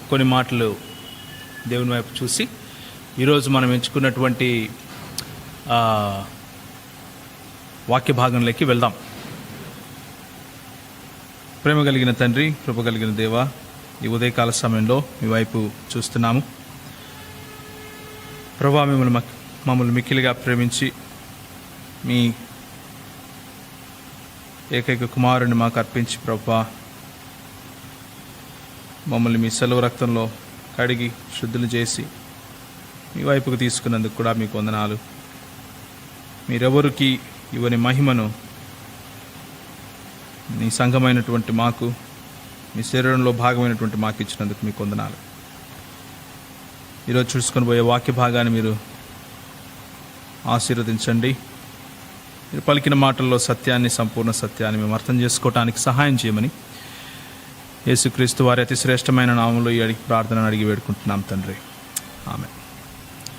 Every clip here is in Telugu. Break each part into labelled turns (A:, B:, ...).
A: కొన్ని మాటలు దేవుని వైపు చూసి ఈరోజు మనం ఎంచుకున్నటువంటి వాక్య భాగంలోకి వెళ్దాం. ప్రేమ కలిగిన తండ్రి, కృప కలిగిన దేవ, ఈ ఉదయకాల సమయంలో మీ వైపు చూస్తున్నాము. ప్రభువా, మమ్మల్ని మిక్కిలిగా ప్రేమించి మీ ఏకైక కుమారుని మాకు అర్పించి ప్రభువా మమ్మల్ని మీ సెలవు రక్తంలో కడిగి శుద్ధులు చేసి మీ వైపుకు తీసుకున్నందుకు కూడా మీకు వందనాలు. మీరెవరికి ఇవని మహిమను నీ సంఘమైనటువంటి మాకు, మీ శరీరంలో భాగమైనటువంటి మాకు ఇచ్చినందుకు మీకు వందనాలు. ఈరోజు చూసుకొని పోయే వాక్య భాగాన్ని మీరు ఆశీర్వదించండి. మీరు పలికిన మాటల్లో సత్యాన్ని, సంపూర్ణ సత్యాన్ని మేము అర్థం చేసుకోవటానికి సహాయం చేయమని యేసుక్రీస్తు వారి అతి శ్రేష్టమైన నామంలో ఈ ప్రార్థనను అడిగి వేడుకుంటున్నాం తండ్రి, ఆమె.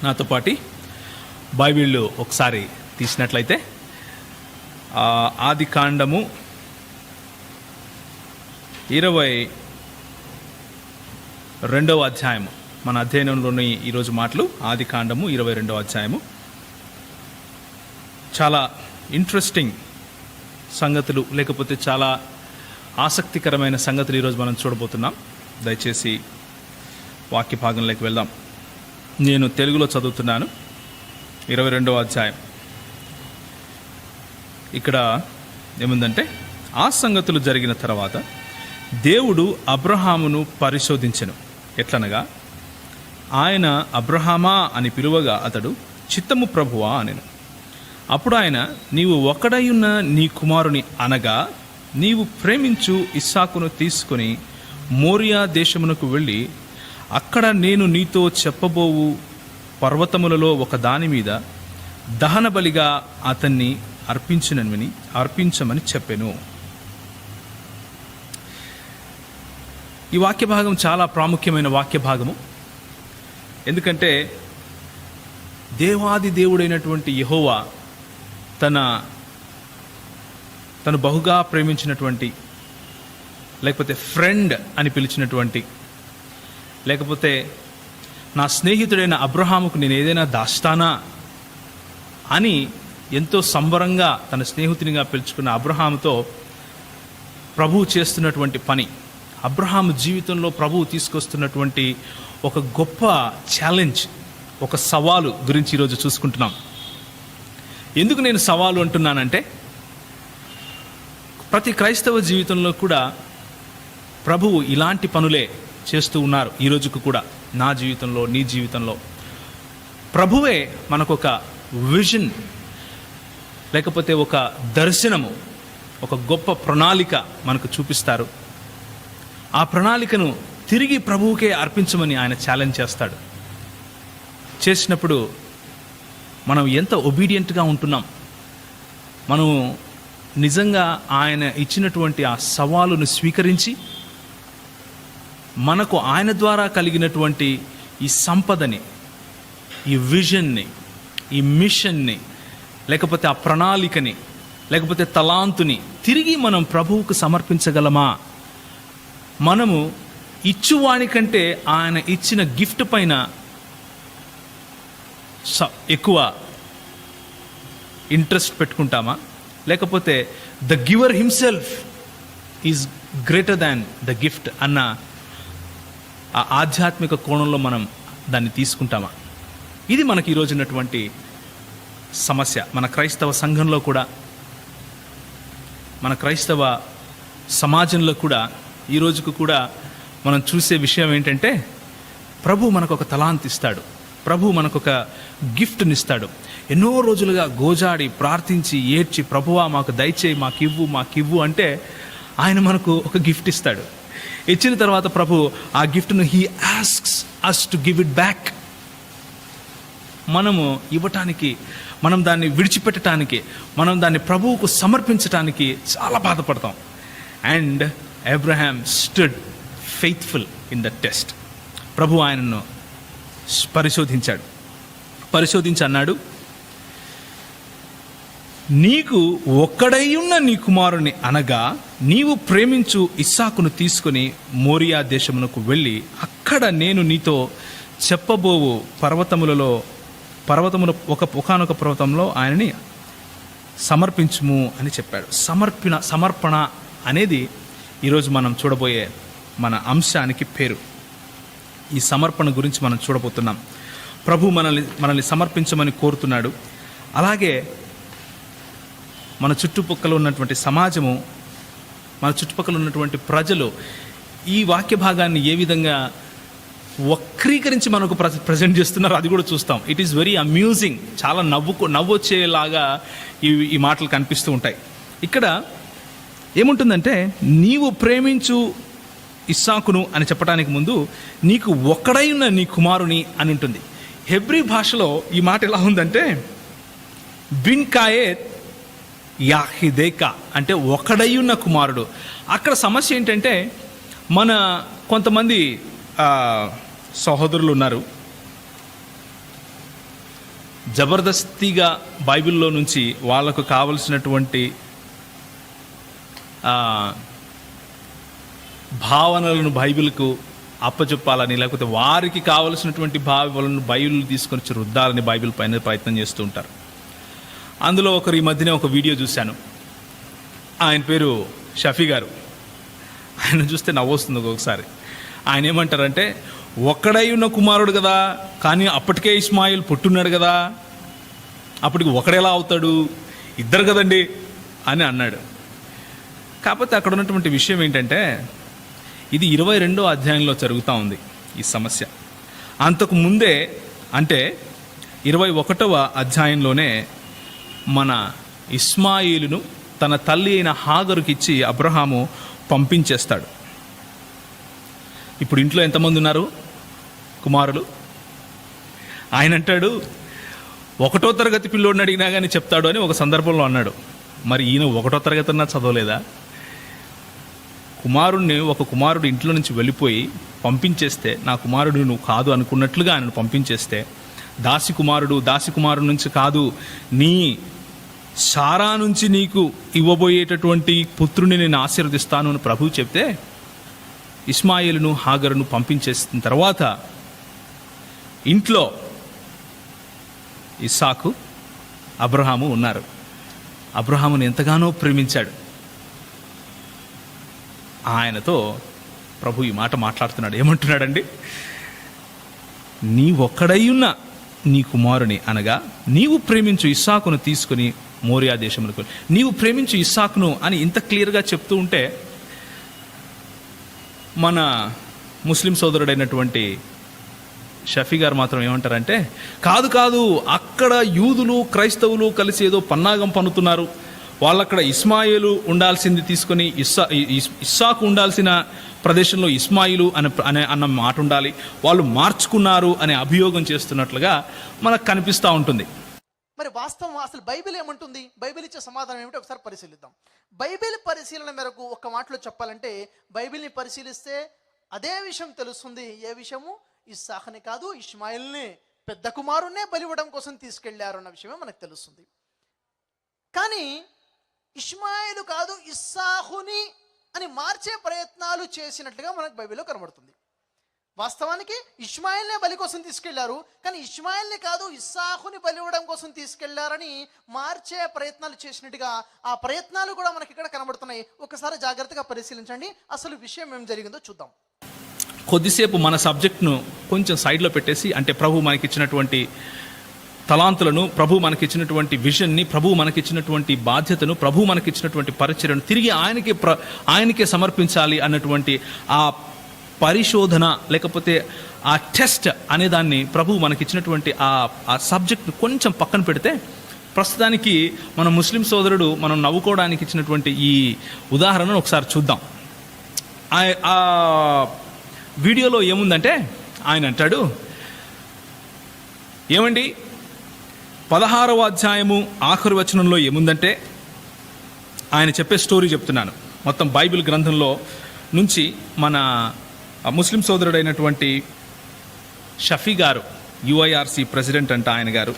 A: నాతో పాటు బైబిళ్ళు ఒకసారి తీసినట్లయితే ఆది కాండము 22వ అధ్యాయము మన అధ్యయనంలోని ఈరోజు మాటలు. ఆది కాండము 22వ అధ్యాయము. చాలా ఇంట్రెస్టింగ్ సంగతులు, లేకపోతే చాలా ఆసక్తికరమైన సంగతులు ఈరోజు మనం చూడబోతున్నాం. దయచేసి వాక్య భాగంలోకి వెళ్దాం. నేను తెలుగులో చదువుతున్నాను. 22వ అధ్యాయం. ఇక్కడ ఏముందంటే, ఆ సంగతులు జరిగిన తర్వాత దేవుడు అబ్రహామును పరిశోధించెను. ఎట్లనగా, ఆయన అబ్రహామా అని పిలువగా అతడు చిత్తము ప్రభువా అనెను. అప్పుడు ఆయన, నీవు ఒక్కడైయున్న నీ కుమారుని అనగా నీవు ప్రేమించు ఇస్సాకును తీసుకొని మోరియా దేశమునకు వెళ్ళి అక్కడ నేను నీతో చెప్పబోవు పర్వతములలో ఒక దాని మీద దహన బలిగా అతన్ని అర్పించమని చెప్పెను. ఈ వాక్య భాగం చాలా ప్రాముఖ్యమైన వాక్య భాగము. ఎందుకంటే దేవాది దేవుడైనటువంటి యెహోవా తను బహుగా ప్రేమించినటువంటి, లేకపోతే ఫ్రెండ్ అని పిలిచినటువంటి, లేకపోతే నా స్నేహితుడైన అబ్రహాముకు నేను ఏదైనా దాస్తానా అని ఎంతో సంబరంగా తన స్నేహితునిగా పిలుచుకున్న అబ్రహాముతో ప్రభువు చేస్తున్నటువంటి పని, అబ్రహాము జీవితంలో ప్రభువు తీసుకొస్తున్నటువంటి ఒక గొప్ప ఛాలెంజ్, ఒక సవాలు గురించి ఈరోజు చూసుకుంటున్నాం. ఎందుకు నేను సవాలు అంటున్నానంటే, ప్రతి క్రైస్తవ జీవితంలో కూడా ప్రభువు ఇలాంటి పనులే చేస్తూ ఉన్నారు. ఈ రోజుకు కూడా నా జీవితంలో, నీ జీవితంలో ప్రభువే మనకొక విజన్, లేకపోతే ఒక దర్శనము, ఒక గొప్ప ప్రణాళిక మనకు చూపిస్తారు. ఆ ప్రణాళికను తిరిగి ప్రభువుకే అర్పించమని ఆయన ఛాలెంజ్ చేస్తాడు. చేసినప్పుడు మనం ఎంత ఒబీడియంట్గా ఉంటున్నాం, మనం నిజంగా ఆయన ఇచ్చినటువంటి ఆ సవాలును స్వీకరించి మనకు ఆయన ద్వారా కలిగినటువంటి ఈ సంపదని, ఈ విజన్ని, ఈ మిషన్ని, లేకపోతే ఆ ప్రణాళికని, లేకపోతే తలాంతుని తిరిగి మనం ప్రభువుకు సమర్పించగలమా? మనము ఇచ్చువానికంటే ఆయన ఇచ్చిన గిఫ్ట్ పైన ఎక్కువ ఇంట్రెస్ట్ పెట్టుకుంటామా? లేకపోతే the giver himself is greater than the gift అన్న ఆ ఆధ్యాత్మిక కోణంలో మనం దాన్ని తీసుకుంటామా? ఇది మనకి ఈరోజు ఉన్నటువంటి సమస్య. మన క్రైస్తవ సంఘంలో కూడా, మన క్రైస్తవ సమాజంలో కూడా ఈ రోజుకు కూడా మనం చూసే విషయం ఏంటంటే, ప్రభు మనకు ఒక తలాంత్ ఇస్తాడు, ప్రభు మనకు ఒక గిఫ్ట్నిస్తాడు. ఎన్నో రోజులుగా గోజాడి ప్రార్థించి ఏడ్చి ప్రభువా మాకు దయచేయి, మాకివ్వు అంటే ఆయన మనకు ఒక గిఫ్ట్ ఇస్తాడు. ఇచ్చిన తర్వాత ప్రభు ఆ గిఫ్ట్ను he asks us to give it back. మనము ఇవ్వటానికి, మనం దాన్ని విడిచిపెట్టడానికి, మనం దాన్ని ప్రభువుకు సమర్పించటానికి చాలా బాధపడతాం. And Abraham stood faithful in the test. ప్రభు ఆయనను పరిశోధించి అన్నాడు, నీకు ఒక్కడై ఉన్న నీ కుమారుని అనగా నీవు ప్రేమించు ఇస్సాకును తీసుకొని మోరియా దేశమునకు వెళ్ళి అక్కడ నేను నీతో చెప్పబోవు పర్వతముల ఒకానొక పర్వతంలో ఆయనని సమర్పించుము అని చెప్పాడు. సమర్పణ అనేది ఈరోజు మనం చూడబోయే మన అంశానికి పేరు. ఈ సమర్పణ గురించి మనం చూడబోతున్నాం. ప్రభు మనల్ని సమర్పించమని కోరుతున్నాడు. అలాగే మన చుట్టుపక్కల ఉన్నటువంటి సమాజము, మన చుట్టుపక్కల ఉన్నటువంటి ప్రజలు ఈ వాక్య భాగాన్ని ఏ విధంగా వక్రీకరించి మనకు ప్రజెంట్ చేస్తున్నారు అది కూడా చూస్తాం. It is very amusing. చాలా నవ్వొచ్చేలాగా ఈ మాటలు కనిపిస్తూ ఉంటాయి. ఇక్కడ ఏముంటుందంటే, నీవు ప్రేమించు ఇస్సాకును అని చెప్పడానికి ముందు నీకు ఒక్కడై ఉన్న నీ కుమారుని అని ఉంటుంది. హెబ్రీ భాషలో ఈ మాట ఎలా ఉందంటే, బిన్ కాయేత్ యాహిదేకా అంటే ఒకడై ఉన్న కుమారుడు. అక్కడ సమస్య ఏంటంటే, మన కొంతమంది సహోదరులు ఉన్నారు, జబర్దస్తిగా బైబిల్లో నుంచి వాళ్ళకు కావలసినటువంటి భావనలను బైబిల్కు అప్పచెప్పాలని, లేకపోతే వారికి కావలసినటువంటి భావాలను బైబిల్ తీసుకొని వచ్చి రుద్దాలని బైబిల్ పైన ప్రయత్నం చేస్తూ ఉంటారు. అందులో ఒకరు ఈ మధ్యనే ఒక వీడియో చూశాను. ఆయన పేరు షఫీ గారు. ఆయన చూస్తే నవ్వొస్తుంది ఒక్కొక్కసారి. ఆయన ఏమంటారంటే, ఒక్కడై ఉన్న కుమారుడు కదా, కానీ అప్పటికే ఇస్మాయిల్ పుట్టున్నాడు కదా, అప్పటికి ఒకడెలా అవుతాడు, ఇద్దరు కదండి అని అన్నాడు. కాకపోతే అక్కడ ఉన్నటువంటి విషయం ఏంటంటే, ఇది 22వ అధ్యాయంలో జరుగుతూ ఉంది ఈ సమస్య. అంతకు ముందే అంటే 21వ అధ్యాయంలోనే మన ఇస్మాయిలును తన తల్లి అయిన హాగరుకిచ్చి అబ్రహాము పంపించేస్తాడు. ఇప్పుడు ఇంట్లో ఎంతమంది ఉన్నారు కుమారులు? ఆయన అంటాడు, 1వ తరగతి పిల్లోడిని అడిగినా కానీ చెప్తాడు అని ఒక సందర్భంలో అన్నాడు. మరి ఈయన 1వ తరగతి అన్నా చదవలేదా? ఒక కుమారుడు ఇంట్లో నుంచి వెళ్ళిపోయి పంపించేస్తే, నా కుమారుడు నువ్వు కాదు అనుకున్నట్లుగా ఆయనను పంపించేస్తే, దాసి కుమారుడు నుంచి కాదు, నీ సారా నుంచి నీకు ఇవ్వబోయేటటువంటి పుత్రుని నేను ఆశీర్వదిస్తాను అని ప్రభువు చెప్తే, ఇస్మాయిలును హాగరును పంపించేసిన తర్వాత ఇంట్లో ఇస్సాకు అబ్రహాము ఉన్నారు. అబ్రహామును ఎంతగానో ప్రేమించాడు. ఆయనతో ప్రభు ఈ మాట మాట్లాడుతున్నాడు. ఏమంటున్నాడండి? నీ ఒక్కడై ఉన్న నీ కుమారుని అనగా నీవు ప్రేమించు ఇస్సాకును తీసుకుని మోరియా దేశములకు, నీవు ప్రేమించు ఇస్సాకును అని ఇంత క్లియర్గా చెప్తూ ఉంటే, మన ముస్లిం సోదరుడైనటువంటి షఫీ గారు మాత్రం ఏమంటారంటే, కాదు అక్కడ యూదులు క్రైస్తవులు కలిసి ఏదో పన్నాగం పన్నుతున్నారు, వాళ్ళక్కడ ఇస్మాయిలు ఉండాల్సింది తీసుకొని ఇస్సాకు ఉండాల్సిన ప్రదేశంలో ఇస్మాయిలు అన్న మాట ఉండాలి, వాళ్ళు మార్చుకున్నారు అనే అభియోగం చేస్తున్నట్లుగా మనకు కనిపిస్తూ ఉంటుంది.
B: మరి వాస్తవం అసలు బైబిల్ ఏమంటుంది? బైబిల్ ఇచ్చే సమాధానం ఏమిటో ఒకసారి పరిశీలిద్దాం. బైబిల్ పరిశీలన మేరకు ఒక్క మాటలో చెప్పాలంటే, బైబిల్ని పరిశీలిస్తే అదే విషయం తెలుస్తుంది. ఏ విషయము? ఇస్సాకుని కాదు, ఇష్మాయిల్ని, పెద్ద కుమారుణ్ణే బలివ్వడం కోసం తీసుకెళ్లారు అన్న విషయమే మనకు తెలుస్తుంది. కానీ ఇష్మాయిలు కాదు ఇస్సాకుని అని మార్చే ప్రయత్నాలు చేసినట్లుగా మనకు బైబిల్లో కనబడుతుంది. వాస్తవానికి ఇష్మాయిల్నే బలి కోసం తీసుకెళ్లారు, కానీ ఇష్మాయిల్ని కాదు ఇస్సాకుని బలి ఇవ్వడం కోసం తీసుకెళ్లారని మార్చే ప్రయత్నాలు చేసినట్టుగా ఆ ప్రయత్నాలు కూడా మనకి ఇక్కడ కనబడుతున్నాయి. ఒకసారి జాగ్రత్తగా పరిశీలించండి, అసలు విషయం ఏం జరిగిందో చూద్దాం.
A: కొద్దిసేపు మన సబ్జెక్ట్ను కొంచెం సైడ్లో పెట్టేసి, అంటే ప్రభు మనకిచ్చినటువంటి తలాంతులను, ప్రభు మనకిచ్చినటువంటి విజన్ని, ప్రభు మనకిచ్చినటువంటి బాధ్యతను, ప్రభు మనకిచ్చినటువంటి పరిచర్యను తిరిగి ఆయనకే సమర్పించాలి అన్నటువంటి ఆ పరిశోధన, లేకపోతే ఆ టెస్ట్ అనే దాన్ని, ప్రభు మనకిచ్చినటువంటి ఆ సబ్జెక్ట్ను కొంచెం పక్కన పెడితే, ప్రస్తుతానికి మన ముస్లిం సోదరుడు మనం నవ్వుకోవడానికి ఇచ్చినటువంటి ఈ ఉదాహరణను ఒకసారి చూద్దాం. ఆ వీడియోలో ఏముందంటే, ఆయన అంటాడు, ఏమండి 16వ అధ్యాయము ఆఖరి వచనంలో ఏముందంటే, ఆయన చెప్పే స్టోరీ చెప్తున్నాను. మొత్తం బైబిల్ గ్రంథంలో నుంచి మన ముస్లిం సోదరుడైనటువంటి షఫీ గారు, UIRC ప్రెసిడెంట్ అంట ఆయన గారు,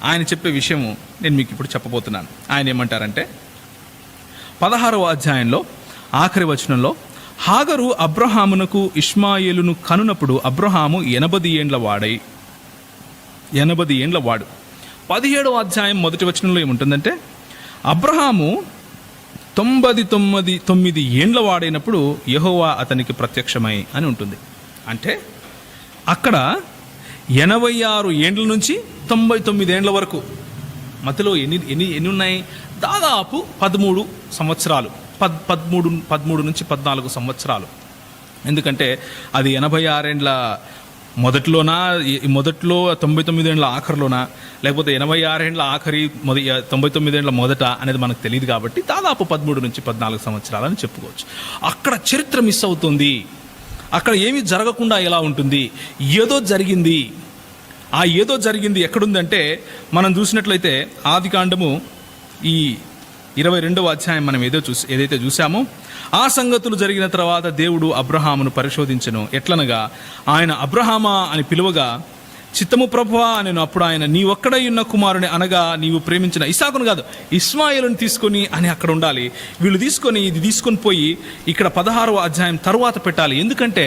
A: ఆయన చెప్పే విషయము నేను మీకు ఇప్పుడు చెప్పబోతున్నాను. ఆయన ఏమంటారంటే, 16వ అధ్యాయంలో ఆఖరి వచనంలో, హాగరు అబ్రహామునకు ఇష్మాయేలును కనునప్పుడు అబ్రహాము 80 ఏండ్ల వాడై 80 ఏండ్ల వాడు. 17వ అధ్యాయం మొదటి వచనంలో ఏముంటుందంటే, అబ్రహాము 99 ఏండ్ల వాడైనప్పుడు యెహోవా అతనికి ప్రత్యక్షమై అని ఉంటుంది. అంటే అక్కడ 86 ఏండ్ల నుంచి 99 ఏండ్ల వరకు మధ్యలో ఎన్ని ఉన్నాయి? దాదాపు 13 సంవత్సరాలు, 13 నుంచి 14 సంవత్సరాలు. ఎందుకంటే అది 86 ఏండ్ల మొదట్లో 99 ఏండ్ల ఆఖరిలోనా, లేకపోతే 86 ఏండ్ల ఆఖరి 99 ఏండ్ల మొదట అనేది మనకు తెలియదు. కాబట్టి దాదాపు 13 నుంచి 14 సంవత్సరాలు అని చెప్పుకోవచ్చు. అక్కడ చరిత్ర మిస్ అవుతుంది. అక్కడ ఏమీ జరగకుండా ఎలా ఉంటుంది? ఏదో జరిగింది. ఆ ఏదో జరిగింది ఎక్కడుందంటే, మనం చూసినట్లయితే ఆదికాండము ఈ 22వ అధ్యాయం మనం ఏదైతే చూసామో, ఆ సంగతులు జరిగిన తర్వాత దేవుడు అబ్రహామును పరిశోధించెను. ఎట్లనగా ఆయన అబ్రహామా అని పిలువగా, చిత్తము ప్రభువా నేను. అప్పుడు ఆయన, నీ ఒక్కడై ఉన్న కుమారుని అనగా నీవు ప్రేమించిన ఇస్సాకును కాదు, ఇష్మాయేలును తీసుకొని అని అక్కడ ఉండాలి. వీళ్ళు ఇది తీసుకొని పోయి ఇక్కడ 16వ అధ్యాయం తరువాత పెట్టాలి. ఎందుకంటే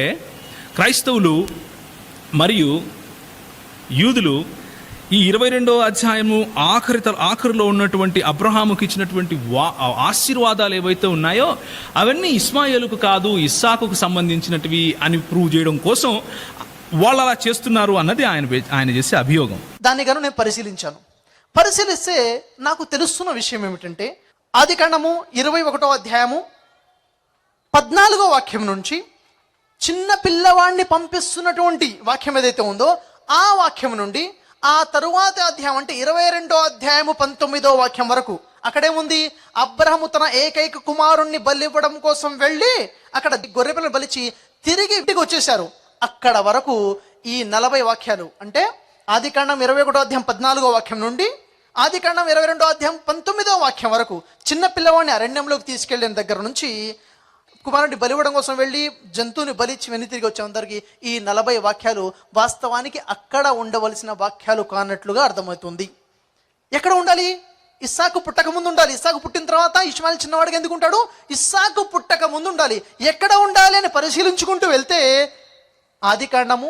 A: క్రైస్తవులు మరియు యూదులు ఈ 22వ అధ్యాయము ఆఖరిలో ఉన్నటువంటి అబ్రహాముకి ఇచ్చినటువంటి ఆశీర్వాదాలు ఏవైతే ఉన్నాయో అవన్నీ ఇష్మాయేలుకు కాదు, ఇస్సాకుకు సంబంధించినటివి అని ప్రూవ్ చేయడం కోసం వాళ్ళు అలా చేస్తున్నారు అన్నది ఆయన చేసే అభియోగం.
B: దాన్ని గాను నేను పరిశీలిస్తే నాకు తెలుస్తున్న విషయం ఏమిటంటే, ఆదికాండము 21వ అధ్యాయము 14వ వాక్యం నుంచి చిన్న పిల్లవాడిని పంపిస్తున్నటువంటి వాక్యం ఏదైతే ఉందో ఆ వాక్యం నుండి ఆ తరువాత అధ్యాయం అంటే 22వ అధ్యాయము 19వ వాక్యం వరకు అక్కడేముంది? అబ్రహాము తన ఏకైక కుమారుణ్ణి బలివ్వడం కోసం వెళ్ళి అక్కడ గొర్రెపిల్లను బలిచి తిరిగి ఇంటికి వచ్చేశారు. అక్కడ వరకు ఈ 40 వాక్యాలు అంటే ఆదికాండం 21వ అధ్యాయం 14వ వాక్యం నుండి ఆదికాండం 22వ అధ్యాయం 19వ వాక్యం వరకు చిన్న పిల్లవాడిని అరణ్యంలోకి తీసుకెళ్లిన దగ్గర నుంచి కుమారుడిని బలివ్వడం కోసం వెళ్ళి జంతువుని బలిచ్చి వెను తిరిగి వచ్చే అందరికి ఈ 40 వాక్యాలు వాస్తవానికి అక్కడ ఉండవలసిన వాక్యాలు కానట్లుగా అర్థమవుతుంది. ఎక్కడ ఉండాలి? ఇస్సాకు పుట్టక ముందు ఉండాలి. ఇస్సాకు పుట్టిన తర్వాత ఇష్మాయిల్ చిన్నవాడికి ఎందుకు ఉంటాడు? ఇస్సాకు పుట్టక ముందు ఉండాలి. ఎక్కడ ఉండాలి అని పరిశీలించుకుంటూ వెళ్తే ఆదికాండము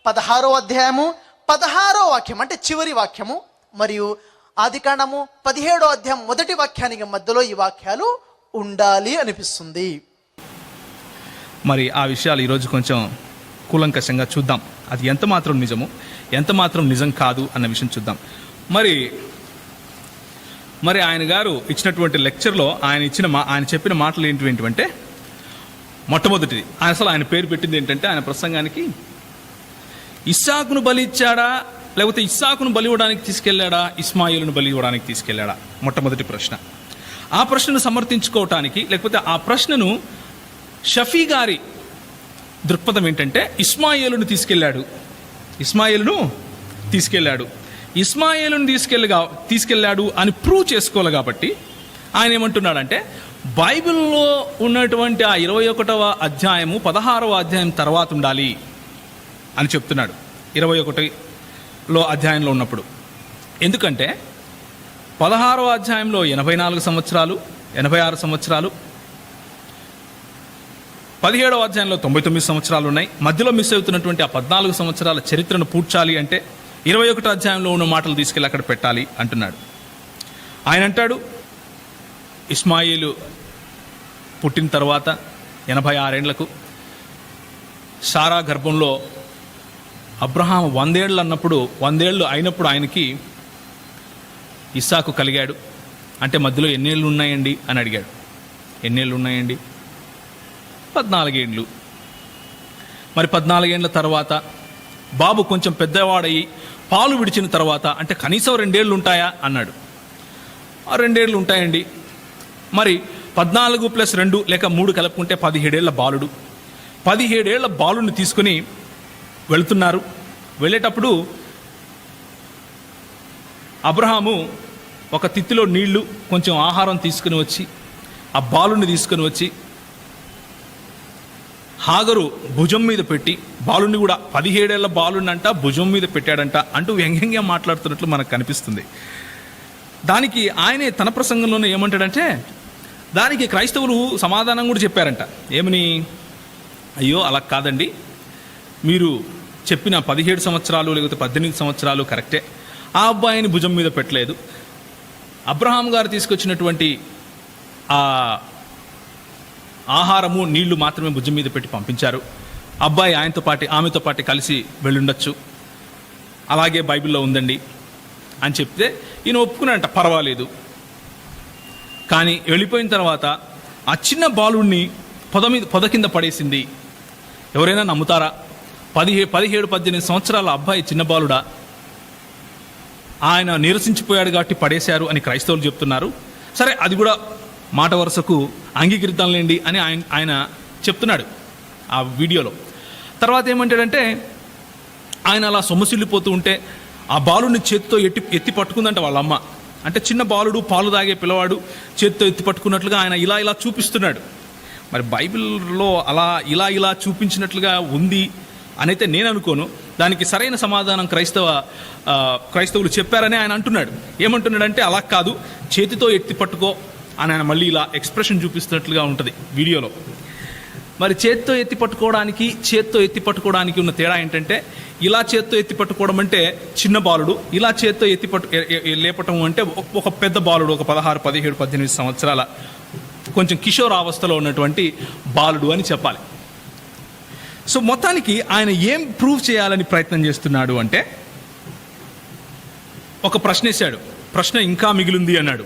B: 16వ అధ్యాయము 16వ వాక్యం అంటే చివరి వాక్యము మరియు ఆదికాండము 17వ అధ్యాయం మొదటి వాక్యానికి మధ్యలో ఈ వాక్యాలు ఉండాలి అనిపిస్తుంది.
A: మరి ఆ విషయాలు ఈరోజు కొంచెం కూలంకషంగా చూద్దాం. అది ఎంత మాత్రం నిజము, ఎంత మాత్రం నిజం కాదు అన్న విషయం చూద్దాం. మరి ఆయన గారు ఇచ్చినటువంటి లెక్చర్లో ఆయన చెప్పిన మాటలు ఏంటంటే, మొట్టమొదటిది ఆయన పేరు పెట్టింది ఏంటంటే, ఆయన ప్రసంగానికి ఇస్సాకును బలి ఇచ్చాడా, లేకపోతే ఇస్సాకును బలి ఇవ్వడానికి తీసుకెళ్లాడా, ఇష్మాయేలును బలి ఇవ్వడానికి తీసుకెళ్లాడా? మొట్టమొదటి ప్రశ్న. ఆ ప్రశ్నను సమర్థించుకోవటానికి, లేకపోతే ఆ ప్రశ్నను షఫీ గారి దృక్పథం ఏంటంటే, ఇష్మాయేలును తీసుకెళ్ళాడు అని ప్రూవ్ చేసుకోవాలి. కాబట్టి ఆయన ఏమంటున్నాడంటే, బైబిల్లో ఉన్నటువంటి ఆ 21వ అధ్యాయము 16వ అధ్యాయం తర్వాత ఉండాలి అని చెప్తున్నాడు. 21లో అధ్యాయంలో ఉన్నప్పుడు. ఎందుకంటే 16వ అధ్యాయంలో 84 సంవత్సరాలు, 86 సంవత్సరాలు, 17వ అధ్యాయంలో 99 సంవత్సరాలు ఉన్నాయి. మధ్యలో మిస్ అవుతున్నటువంటి ఆ 14 సంవత్సరాల చరిత్రను పూడ్చాలి అంటే 21వ అధ్యాయంలో ఉన్న మాటలు తీసుకెళ్ళి అక్కడ పెట్టాలి అంటున్నాడు. ఆయన అంటాడు, ఇష్మాయేలు పుట్టిన తర్వాత 86 ఏండ్లకు సారా గర్భంలో అబ్రహాం 100 ఏళ్ళు అన్నప్పుడు 100 ఏళ్ళు అయినప్పుడు ఆయనకి ఇస్సాకు కలిగాడు. అంటే మధ్యలో ఎన్నేళ్ళు ఉన్నాయండి అని అడిగాడు. ఎన్నేళ్ళు ఉన్నాయండి? 14 ఏండ్లు. మరి 14 ఏండ్ల తర్వాత బాబు కొంచెం పెద్దవాడయ్యి పాలు విడిచిన తర్వాత అంటే కనీసం 2 ఏళ్ళు ఉంటాయా అన్నాడు. 2 ఏళ్ళు ఉంటాయండి. మరి 14 + 2 లేక 3 కలుపుకుంటే 17 ఏళ్ల బాలుడు. 17 ఏళ్ల బాలుడిని తీసుకుని వెళుతున్నారు. వెళ్ళేటప్పుడు అబ్రహాము ఒక తిత్తిలో నీళ్లు కొంచెం ఆహారం తీసుకుని వచ్చి ఆ బాలుడిని తీసుకుని వచ్చి హాగరు భుజం మీద పెట్టి, బాలుడిని కూడా 17 ఏళ్ల బాలుడిని అంట భుజం మీద పెట్టాడంట అంటూ వ్యంగ్యంగా మాట్లాడుతున్నట్లు మనకు కనిపిస్తుంది. దానికి ఆయనే తన ప్రసంగంలోనే ఏమంటాడంటే, దానికి క్రైస్తవులు సమాధానం కూడా చెప్పారంట. ఏమని? అయ్యో అలా కాదండి, మీరు చెప్పిన 17 సంవత్సరాలు లేకపోతే 18 సంవత్సరాలు కరెక్టే, ఆ అబ్బాయిని భుజం మీద పెట్టలేదు. అబ్రహాం గారు తీసుకొచ్చినటువంటి ఆ ఆహారము నీళ్లు మాత్రమే భుజం మీద పెట్టి పంపించారు. అబ్బాయి ఆమెతో పాటు కలిసి వెళ్ళుండొచ్చు, అలాగే బైబిల్లో ఉందండి అని చెప్తే ఈయన ఒప్పుకున్నాడంట, పర్వాలేదు. కానీ వెళ్ళిపోయిన తర్వాత ఆ చిన్న బాలుడిని పొద కింద పడేసింది. ఎవరైనా నమ్ముతారా? 17-18 సంవత్సరాల అబ్బాయి చిన్న బాలుడా, ఆయన నిరసించిపోయాడు కాబట్టి పడేశారు అని క్రైస్తవులు చెప్తున్నారు. సరే, అది కూడా మాట వరుసకు అంగీకరిద్దాంలేండి అని ఆయన చెప్తున్నాడు ఆ వీడియోలో. తర్వాత ఏమంటాడంటే, ఆయన అలా సొమ్మసిల్లిపోతూ ఉంటే ఆ బాలుడిని చేతితో ఎత్తి పట్టుకుందంట వాళ్ళ అమ్మ. అంటే చిన్న బాలుడు, పాలు తాగే పిల్లవాడు చేతితో ఎత్తి పట్టుకున్నట్లుగా ఆయన ఇలా చూపిస్తున్నాడు. మరి బైబిల్లో అలా ఇలా చూపించినట్లుగా ఉంది అనైతే నేను అనుకోను. దానికి సరైన సమాధానం క్రైస్తవులు చెప్పారని ఆయన అంటున్నాడు. ఏమంటున్నాడంటే, అలా కాదు, చేతితో ఎత్తి పట్టుకో అని ఆయన మళ్ళీ ఇలా ఎక్స్ప్రెషన్ చూపిస్తున్నట్లుగా ఉంటుంది వీడియోలో. మరి చేత్తో ఎత్తి పట్టుకోవడానికి ఉన్న తేడా ఏంటంటే, ఇలా చేత్తో ఎత్తి పట్టుకోవడం అంటే చిన్న బాలుడు, ఇలా చేత్తో లేపటం అంటే ఒక పెద్ద బాలుడు, ఒక 16, 17, 18 సంవత్సరాల కొంచెం కిషోరావస్థలో ఉన్నటువంటి బాలుడు అని చెప్పాలి. సో మొత్తానికి ఆయన ఏం ప్రూవ్ చేయాలని ప్రయత్నం చేస్తున్నాడు అంటే, ఒక ప్రశ్న వేశాడు. ప్రశ్న ఇంకా మిగిలింది అన్నాడు.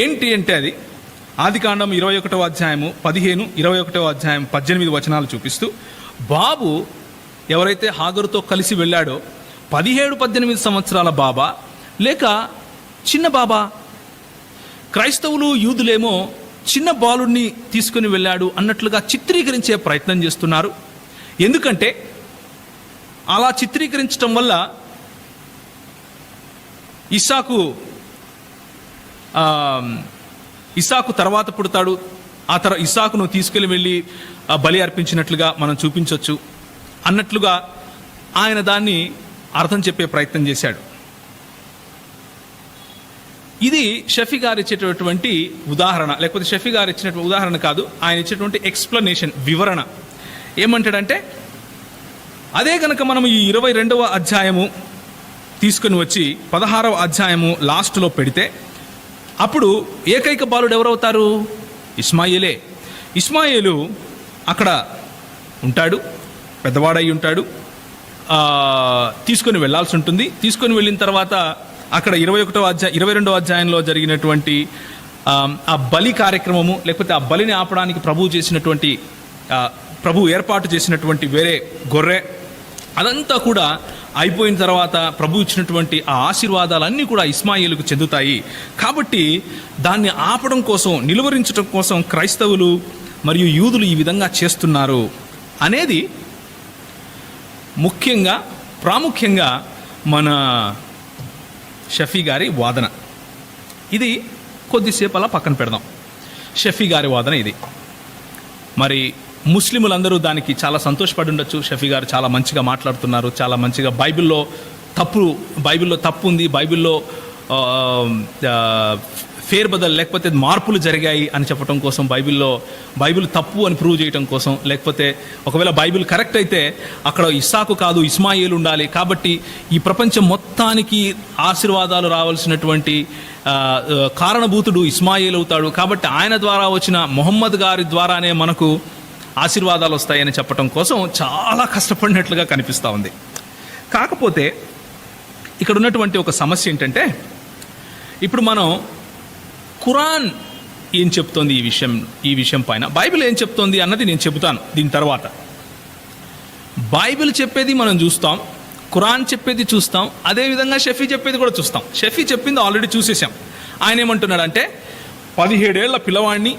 A: ఏంటి అంటే, అది ఆదికాండం 21వ అధ్యాయము 15, 21వ అధ్యాయం 18 వచనాలు చూపిస్తూ, బాబు ఎవరైతే హాగరుతో కలిసి వెళ్ళాడో 17-18 సంవత్సరాల బాబా లేక చిన్న బాబా? క్రైస్తవులు, యూదులేమో చిన్న బాలుడిని తీసుకుని వెళ్ళాడు అన్నట్లుగా చిత్రీకరించే ప్రయత్నం చేస్తున్నారు. ఎందుకంటే అలా చిత్రీకరించడం వల్ల ఇస్సాకు తర్వాత పుడతాడు, ఇస్సాకును తీసుకెళ్ళి బలి అర్పించినట్లుగా మనం చూపించవచ్చు అన్నట్లుగా ఆయన దాన్ని అర్థం చెప్పే ప్రయత్నం చేశాడు. ఇది షఫీ గారు ఇచ్చేటటువంటి ఉదాహరణ, లేకపోతే షఫీ గారు ఇచ్చినటువంటి ఉదాహరణ కాదు, ఆయన ఇచ్చేటువంటి ఎక్స్ప్లెనేషన్, వివరణ. ఏమంటాడంటే, అదే కనుక మనం ఈ 22వ అధ్యాయము తీసుకుని వచ్చి 16వ అధ్యాయము లాస్ట్లో పెడితే, అప్పుడు ఏకైక బాలుడు ఎవరవుతారు? ఇస్మాయిలే. ఇస్మాయిలు అక్కడ ఉంటాడు, పెద్దవాడై ఉంటాడు, తీసుకొని వెళ్ళాల్సి ఉంటుంది. తీసుకొని వెళ్ళిన తర్వాత అక్కడ 22వ అధ్యాయంలో జరిగినటువంటి ఆ బలి కార్యక్రమము, లేకపోతే ఆ బలిని ఆపడానికి ప్రభు ఏర్పాటు చేసినటువంటి వేరే గొర్రె, అదంతా కూడా అయిపోయిన తర్వాత ప్రభు ఇచ్చినటువంటి ఆ ఆశీర్వాదాలన్నీ కూడా ఇస్మాయిలుకు చెందుతాయి. కాబట్టి దాన్ని ఆపడం కోసం, నిలువరించడం కోసం క్రైస్తవులు మరియు యూదులు ఈ విధంగా చేస్తున్నారు అనేది ప్రాముఖ్యంగా మన షఫీ గారి వాదన. ఇది కొద్దిసేపు అలా పక్కన పెడదాం. షఫీ గారి వాదన ఇది. మరి ముస్లిములందరూ దానికి చాలా సంతోషపడి ఉండొచ్చు. షఫీ గారు చాలా మంచిగా మాట్లాడుతున్నారు, చాలా మంచిగా బైబిల్లో తప్పు ఉంది, బైబిల్లో ఫేర్బదల్ లేకపోతే మార్పులు జరిగాయి అని చెప్పడం కోసం, బైబిల్ తప్పు అని ప్రూవ్ చేయడం కోసం, లేకపోతే ఒకవేళ బైబిల్ కరెక్ట్ అయితే అక్కడ ఇస్సాకు కాదు ఇస్మాయిల్ ఉండాలి, కాబట్టి ఈ ప్రపంచం మొత్తానికి ఆశీర్వాదాలు రావాల్సినటువంటి కారణభూతుడు ఇస్మాయిల్ అవుతాడు, కాబట్టి ఆయన ద్వారా వచ్చిన మొహమ్మద్ గారి ద్వారానే మనకు ఆశీర్వాదాలు వస్తాయని చెప్పడం కోసం చాలా కష్టపడినట్లుగా కనిపిస్తూ ఉంది. కాకపోతే ఇక్కడ ఉన్నటువంటి ఒక సమస్య ఏంటంటే, ఇప్పుడు మనం ఖురాన్ ఏం చెప్తోంది ఈ విషయం పైన, బైబిల్ ఏం చెప్తోంది అన్నది నేను చెబుతాను దీని తర్వాత. బైబిల్ చెప్పేది మనం చూస్తాం, ఖురాన్ చెప్పేది చూస్తాం, అదేవిధంగా షఫీ చెప్పేది కూడా చూస్తాం. షఫీ చెప్పింది ఆల్రెడీ చూసేసాం. ఆయన ఏమంటున్నాడంటే, 17 ఏళ్ల పిల్లవాడిని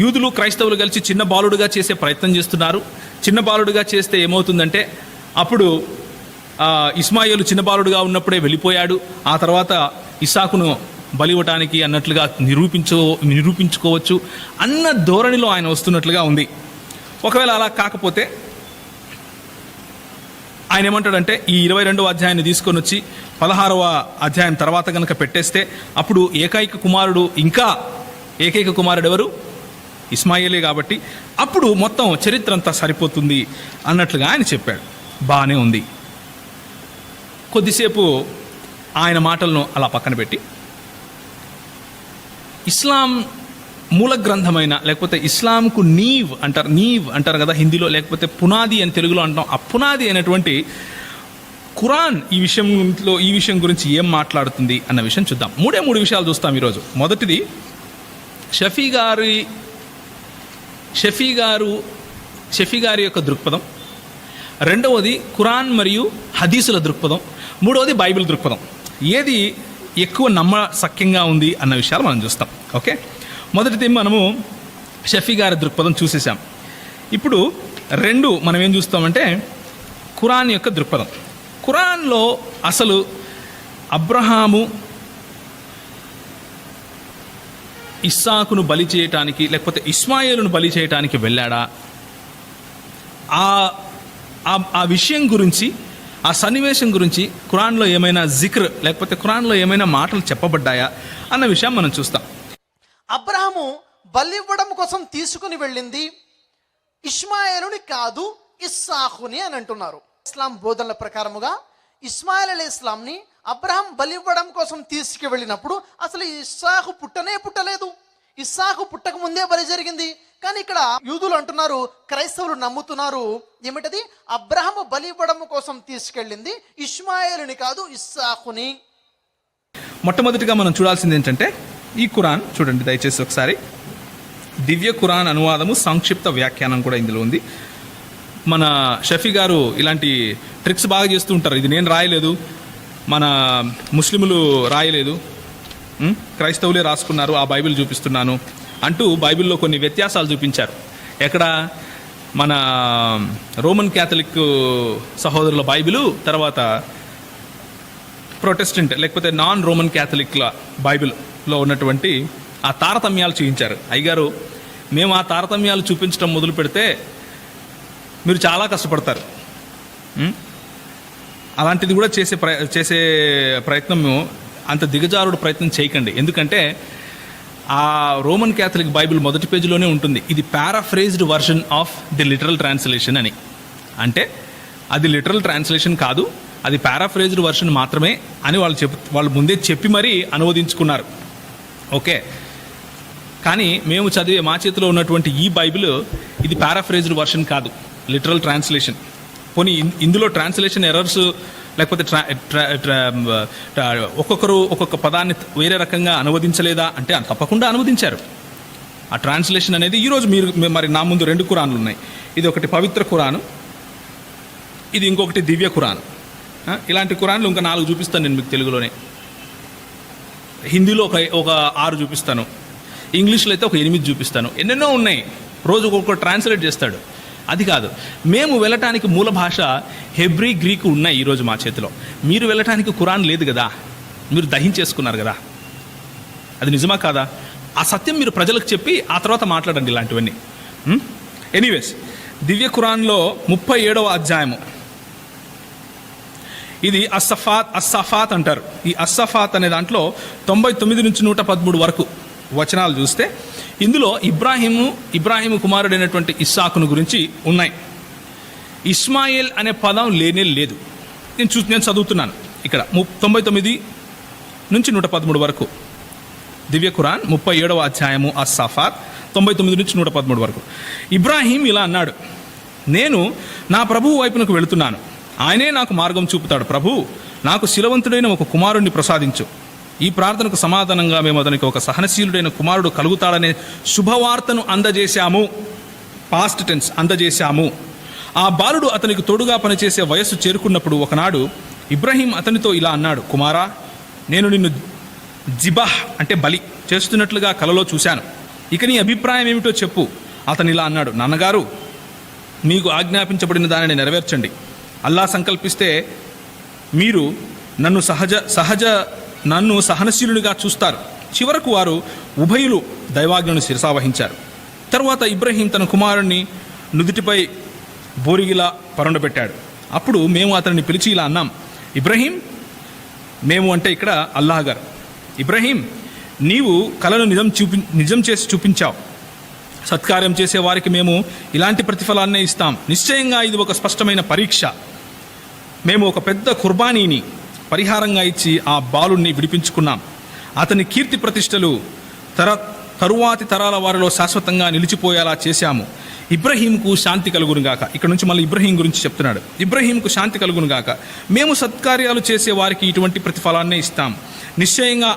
A: యూదులు క్రైస్తవులు కలిసి చిన్న బాలుడుగా చేసే ప్రయత్నం చేస్తున్నారు. చిన్న బాలుడుగా చేస్తే ఏమవుతుందంటే, అప్పుడు ఇస్మాయిలు చిన్న బాలుడుగా ఉన్నప్పుడే వెళ్ళిపోయాడు, ఆ తర్వాత ఇస్సాకును బలి ఇవ్వటానికి అన్నట్లుగా నిరూపించుకోవచ్చు అన్న ధోరణిలో ఆయన వస్తున్నట్లుగా ఉంది. ఒకవేళ అలా కాకపోతే ఆయన ఏమంటాడంటే, ఈ 22వ అధ్యాయాన్ని తీసుకొని వచ్చి 16వ అధ్యాయం తర్వాత కనుక పెట్టేస్తే, అప్పుడు ఏకైక కుమారుడు ఇంకా ఏకైక కుమారుడు ఎవరు? ఇస్మాయిలే. కాబట్టి అప్పుడు మొత్తం చరిత్ర అంతా సరిపోతుంది అన్నట్లుగా ఆయన చెప్పాడు. బాగానే ఉంది. కొద్దిసేపు ఆయన మాటలను అలా పక్కన పెట్టి ఇస్లాం మూల గ్రంథమైన, లేకపోతే ఇస్లాంకు నీవ్ అంటారు కదా హిందీలో, లేకపోతే పునాది అని తెలుగులో అంటాం. ఆ పునాది అయినటువంటి ఖురాన్ ఈ విషయం గురించి ఏం మాట్లాడుతుంది అన్న విషయం చూద్దాం. మూడు విషయాలు చూస్తాం ఈరోజు. మొదటిది షఫీ గారి యొక్క దృక్పథం. రెండవది ఖురాన్ మరియు హదీసుల దృక్పథం. మూడవది బైబిల్ దృక్పథం. ఏది ఎక్కువ నమ్మశక్యంగా ఉంది అన్న విషయాలు మనం చూస్తాం. ఓకే, మొదటిది మనము షఫీ గారి దృక్పథం చూసేసాం. ఇప్పుడు మనం ఏం చూస్తామంటే ఖురాన్ యొక్క దృక్పథం. ఖురాన్లో అసలు అబ్రహాము ఇస్సాకును బలి చేయటానికి, లేకపోతే ఇస్మాయిలును బలి చేయటానికి వెళ్ళాడా, ఆ విషయం గురించి, ఆ సన్నివేశం గురించి ఖురాన్లో ఏమైనా జిక్ర్, లేకపోతే ఖురాన్లో ఏమైనా మాటలు చెప్పబడ్డాయా అన్న విషయం మనం చూస్తాం.
B: అబ్రహాము బలి ఇవ్వడం కోసం తీసుకుని వెళ్ళింది ఇష్మాయేలుని కాదు, ఇస్సాకుని అని అంటున్నారు. ఇస్లాం బోధనల ప్రకారముగా ఇస్మాయిల్ అలీ ఇస్లాంని అబ్రహాం బలి ఇవ్వడం కోసం తీసుకువెళ్ళినప్పుడు అసలు ఇస్సాకు పుట్టలేదు. ఇస్సాకు పుట్టక ముందే బలి జరిగింది. కానీ ఇక్కడ యూదులు అంటున్నారు, క్రైస్తవులు నమ్ముతున్నారు ఏమిటది? అబ్రహాము బలి ఇవ్వడం కోసం తీసుకెళ్ళింది ఇష్మాయేలుని కాదు, ఇస్సాకుని.
A: మొట్టమొదటిగా మనం చూడాల్సింది ఏంటంటే ఈ ఖురాన్ చూడండి దయచేసి ఒకసారి. దివ్య ఖురాన్ అనువాదము, సంక్షిప్త వ్యాఖ్యానం కూడా ఇందులో ఉంది. మన షఫీ గారు ఇలాంటి ట్రిక్స్ బాగా చేస్తూ ఉంటారు. ఇది నేను రాయలేదు, మన ముస్లిములు రాయలేదు, క్రైస్తవులే రాసుకున్నారు, ఆ బైబిల్ చూపిస్తున్నాను అంటూ బైబిల్లో కొన్ని వ్యత్యాసాలు చూపించారు. ఎక్కడ? మన రోమన్ క్యాథలిక్ సహోదరుల బైబిలు, తర్వాత ప్రొటెస్టెంట్ లేకపోతే నాన్ రోమన్ క్యాథలిక్ల బైబిల్లో ఉన్నటువంటి ఆ తారతమ్యాలు చూపించారు. అయ్యగారు, మేము ఆ తారతమ్యాలు చూపించడం మొదలు పెడితే మీరు చాలా కష్టపడతారు. అలాంటిది కూడా చేసే ప్రయత్నము, అంత దిగజారుడు ప్రయత్నం చేయకండి. ఎందుకంటే ఆ రోమన్ క్యాథలిక్ బైబిల్ మొదటి పేజీలోనే ఉంటుంది, ఇది పారాఫ్రేజ్డ్ version of the literal translation అని. అంటే అది లిటరల్ ట్రాన్స్లేషన్ కాదు, అది పారాఫ్రేజ్డ్ వర్షన్ మాత్రమే అని వాళ్ళు ముందే చెప్పి మరీ అనువదించుకున్నారు. ఓకే, కానీ మేము చదివే మా చేతిలో ఉన్నటువంటి ఈ బైబిల్ ఇది పారాఫ్రేజ్డ్ వర్షన్ కాదు, లిటరల్ ట్రాన్స్లేషన్. పోనీ ఇందులో ట్రాన్స్లేషన్ ఎర్రర్స్ లేకపోతే ఒక్కొక్కరు ఒక్కొక్క పదాన్ని వేరే రకంగా అనువదించలేదా అంటే తప్పకుండా అనువదించారు. ఆ ట్రాన్స్లేషన్ అనేది ఈరోజు మరి నా ముందు 2 ఖురాన్లు ఉన్నాయి. ఇది ఒకటి పవిత్ర ఖురాను, ఇది ఇంకొకటి దివ్య ఖురాన్. ఇలాంటి ఖురాన్లు ఇంకా 4 చూపిస్తాను నేను మీకు తెలుగులోనే. హిందీలో ఒక 6 చూపిస్తాను, ఇంగ్లీష్లో అయితే ఒక 8 చూపిస్తాను. ఎన్నెన్నో ఉన్నాయి, రోజు ఒక్కొక్క ట్రాన్స్లేట్ చేస్తాడు. అది కాదు, మేము వెళ్ళటానికి మూల భాష హెబ్రీ, గ్రీకు ఉన్నాయి ఈరోజు మా చేతిలో. మీరు వెళ్ళటానికి ఖురాన్ లేదు కదా, మీరు దహించేసుకున్నారు కదా. అది నిజమా కాదా? ఆ సత్యం మీరు ప్రజలకు చెప్పి ఆ తర్వాత మాట్లాడండి ఇలాంటివన్నీ. ఎనీవేస్, దివ్య ఖురాన్లో 37వ అధ్యాయము, ఇది అస్సఫాత్ అంటారు. ఈ అస్సఫాత్ అనే దాంట్లో 99 నుంచి 113 వరకు వచనాలు చూస్తే ఇందులో ఇబ్రాహీము కుమారుడైనటువంటి ఇస్సాకును గురించి ఉన్నాయి. ఇస్మాయిల్ అనే పదం లేనే లేదు. నేను చదువుతున్నాను ఇక్కడ 99 నుంచి 113 వరకు. దివ్య ఖురాన్ 37వ అధ్యాయము అస్సఫాత్ 99 నుంచి 113 వరకు. ఇబ్రాహీం ఇలా అన్నాడు, నేను నా ప్రభువు వైపునకు వెళుతున్నాను, ఆయనే నాకు మార్గం చూపుతాడు. ప్రభు, నాకు శిలవంతుడైన ఒక కుమారుణ్ణి ప్రసాదించు. ఈ ప్రార్థనకు సమాధానంగా మేము అతనికి ఒక సహనశీలుడైన కుమారుడు కలుగుతాడనే శుభవార్తను అందజేశాము. Past tense, అందజేశాము. ఆ బాలుడు అతనికి తోడుగా పనిచేసే వయస్సు చేరుకున్నప్పుడు ఒకనాడు ఇబ్రాహీం అతనితో ఇలా అన్నాడు, కుమారా, నేను నిన్ను జిబాహ్ అంటే బలి చేస్తున్నట్లుగా కలలో చూశాను. ఇక నీ అభిప్రాయం ఏమిటో చెప్పు. అతను ఇలా అన్నాడు, నాన్నగారు, మీకు ఆజ్ఞాపించబడిన దానిని నెరవేర్చండి. అల్లా సంకల్పిస్తే మీరు నన్ను సహనశీలునిగా చూస్తారు. చివరకు వారు ఉభయులు దైవాజ్ఞను శిరసావహించారు. తరువాత ఇబ్రాహీం తన కుమారుణ్ణి నుదుటిపై బోరిగిలా పరుండబెట్టాడు. అప్పుడు మేము అతన్ని పిలిచి ఇలా అన్నాం, ఇబ్రాహీం, మేము అంటే ఇక్కడ అల్లాహ్ గారు, ఇబ్రాహీం, నీవు కలను నిజం చేసి చూపించావు. సత్కార్యం చేసే వారికి మేము ఇలాంటి ప్రతిఫలాన్నే ఇస్తాం. నిశ్చయంగా ఇది ఒక స్పష్టమైన పరీక్ష. మేము ఒక పెద్ద కుర్బానీని పరిహారంగా ఇచ్చి ఆ బాలుణ్ణి విడిపించుకున్నాం. అతని కీర్తి ప్రతిష్టలు తరువాతి తరాల వారిలో శాశ్వతంగా నిలిచిపోయేలా చేశాము. ఇబ్రహీంకు శాంతి కలుగునుగాక. ఇక్కడ నుంచి మళ్ళీ ఇబ్రహీం గురించి చెప్తున్నాడు. ఇబ్రహీంకు శాంతి కలుగునుగాక. మేము సత్కార్యాలు చేసే వారికి ఇటువంటి ప్రతిఫలాన్నే ఇస్తాం. నిశ్చయంగా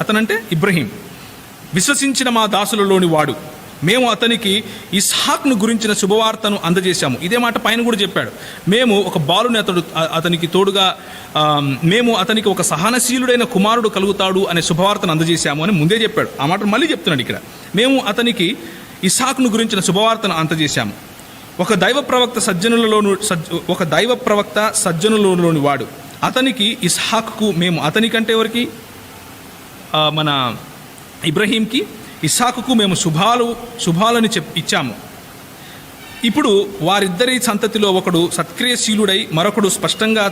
A: అతనంటే ఇబ్రహీం విశ్వసించిన మా దాసులలోని వాడు. మేము అతనికి ఇస్హాక్ను గురించిన శుభవార్తను అందజేశాము. ఇదే మాట పైన కూడా చెప్పాడు. మేము ఒక బాలుని అతనికి తోడుగా మేము అతనికి ఒక సహనశీలుడైన కుమారుడు కలుగుతాడు అనే శుభవార్తను అందజేశాము అని ముందే చెప్పాడు. ఆ మాట మళ్ళీ చెప్తున్నాడు ఇక్కడ. మేము అతనికి ఇస్హాక్ను గురించిన శుభవార్తను అందజేశాము. ఒక దైవ ప్రవక్త సజ్జనులలోని వాడు. అతనికి ఇస్హాక్కు మేము అతనికంటే ఎవరికి మన ఇబ్రహీంకి ఇస్హాకుకు మేము శుభాలని ఇచ్చాము. ఇప్పుడు వారిద్దరి సంతతిలో ఒకడు సత్క్రియశీలుడై మరొకడు స్పష్టంగా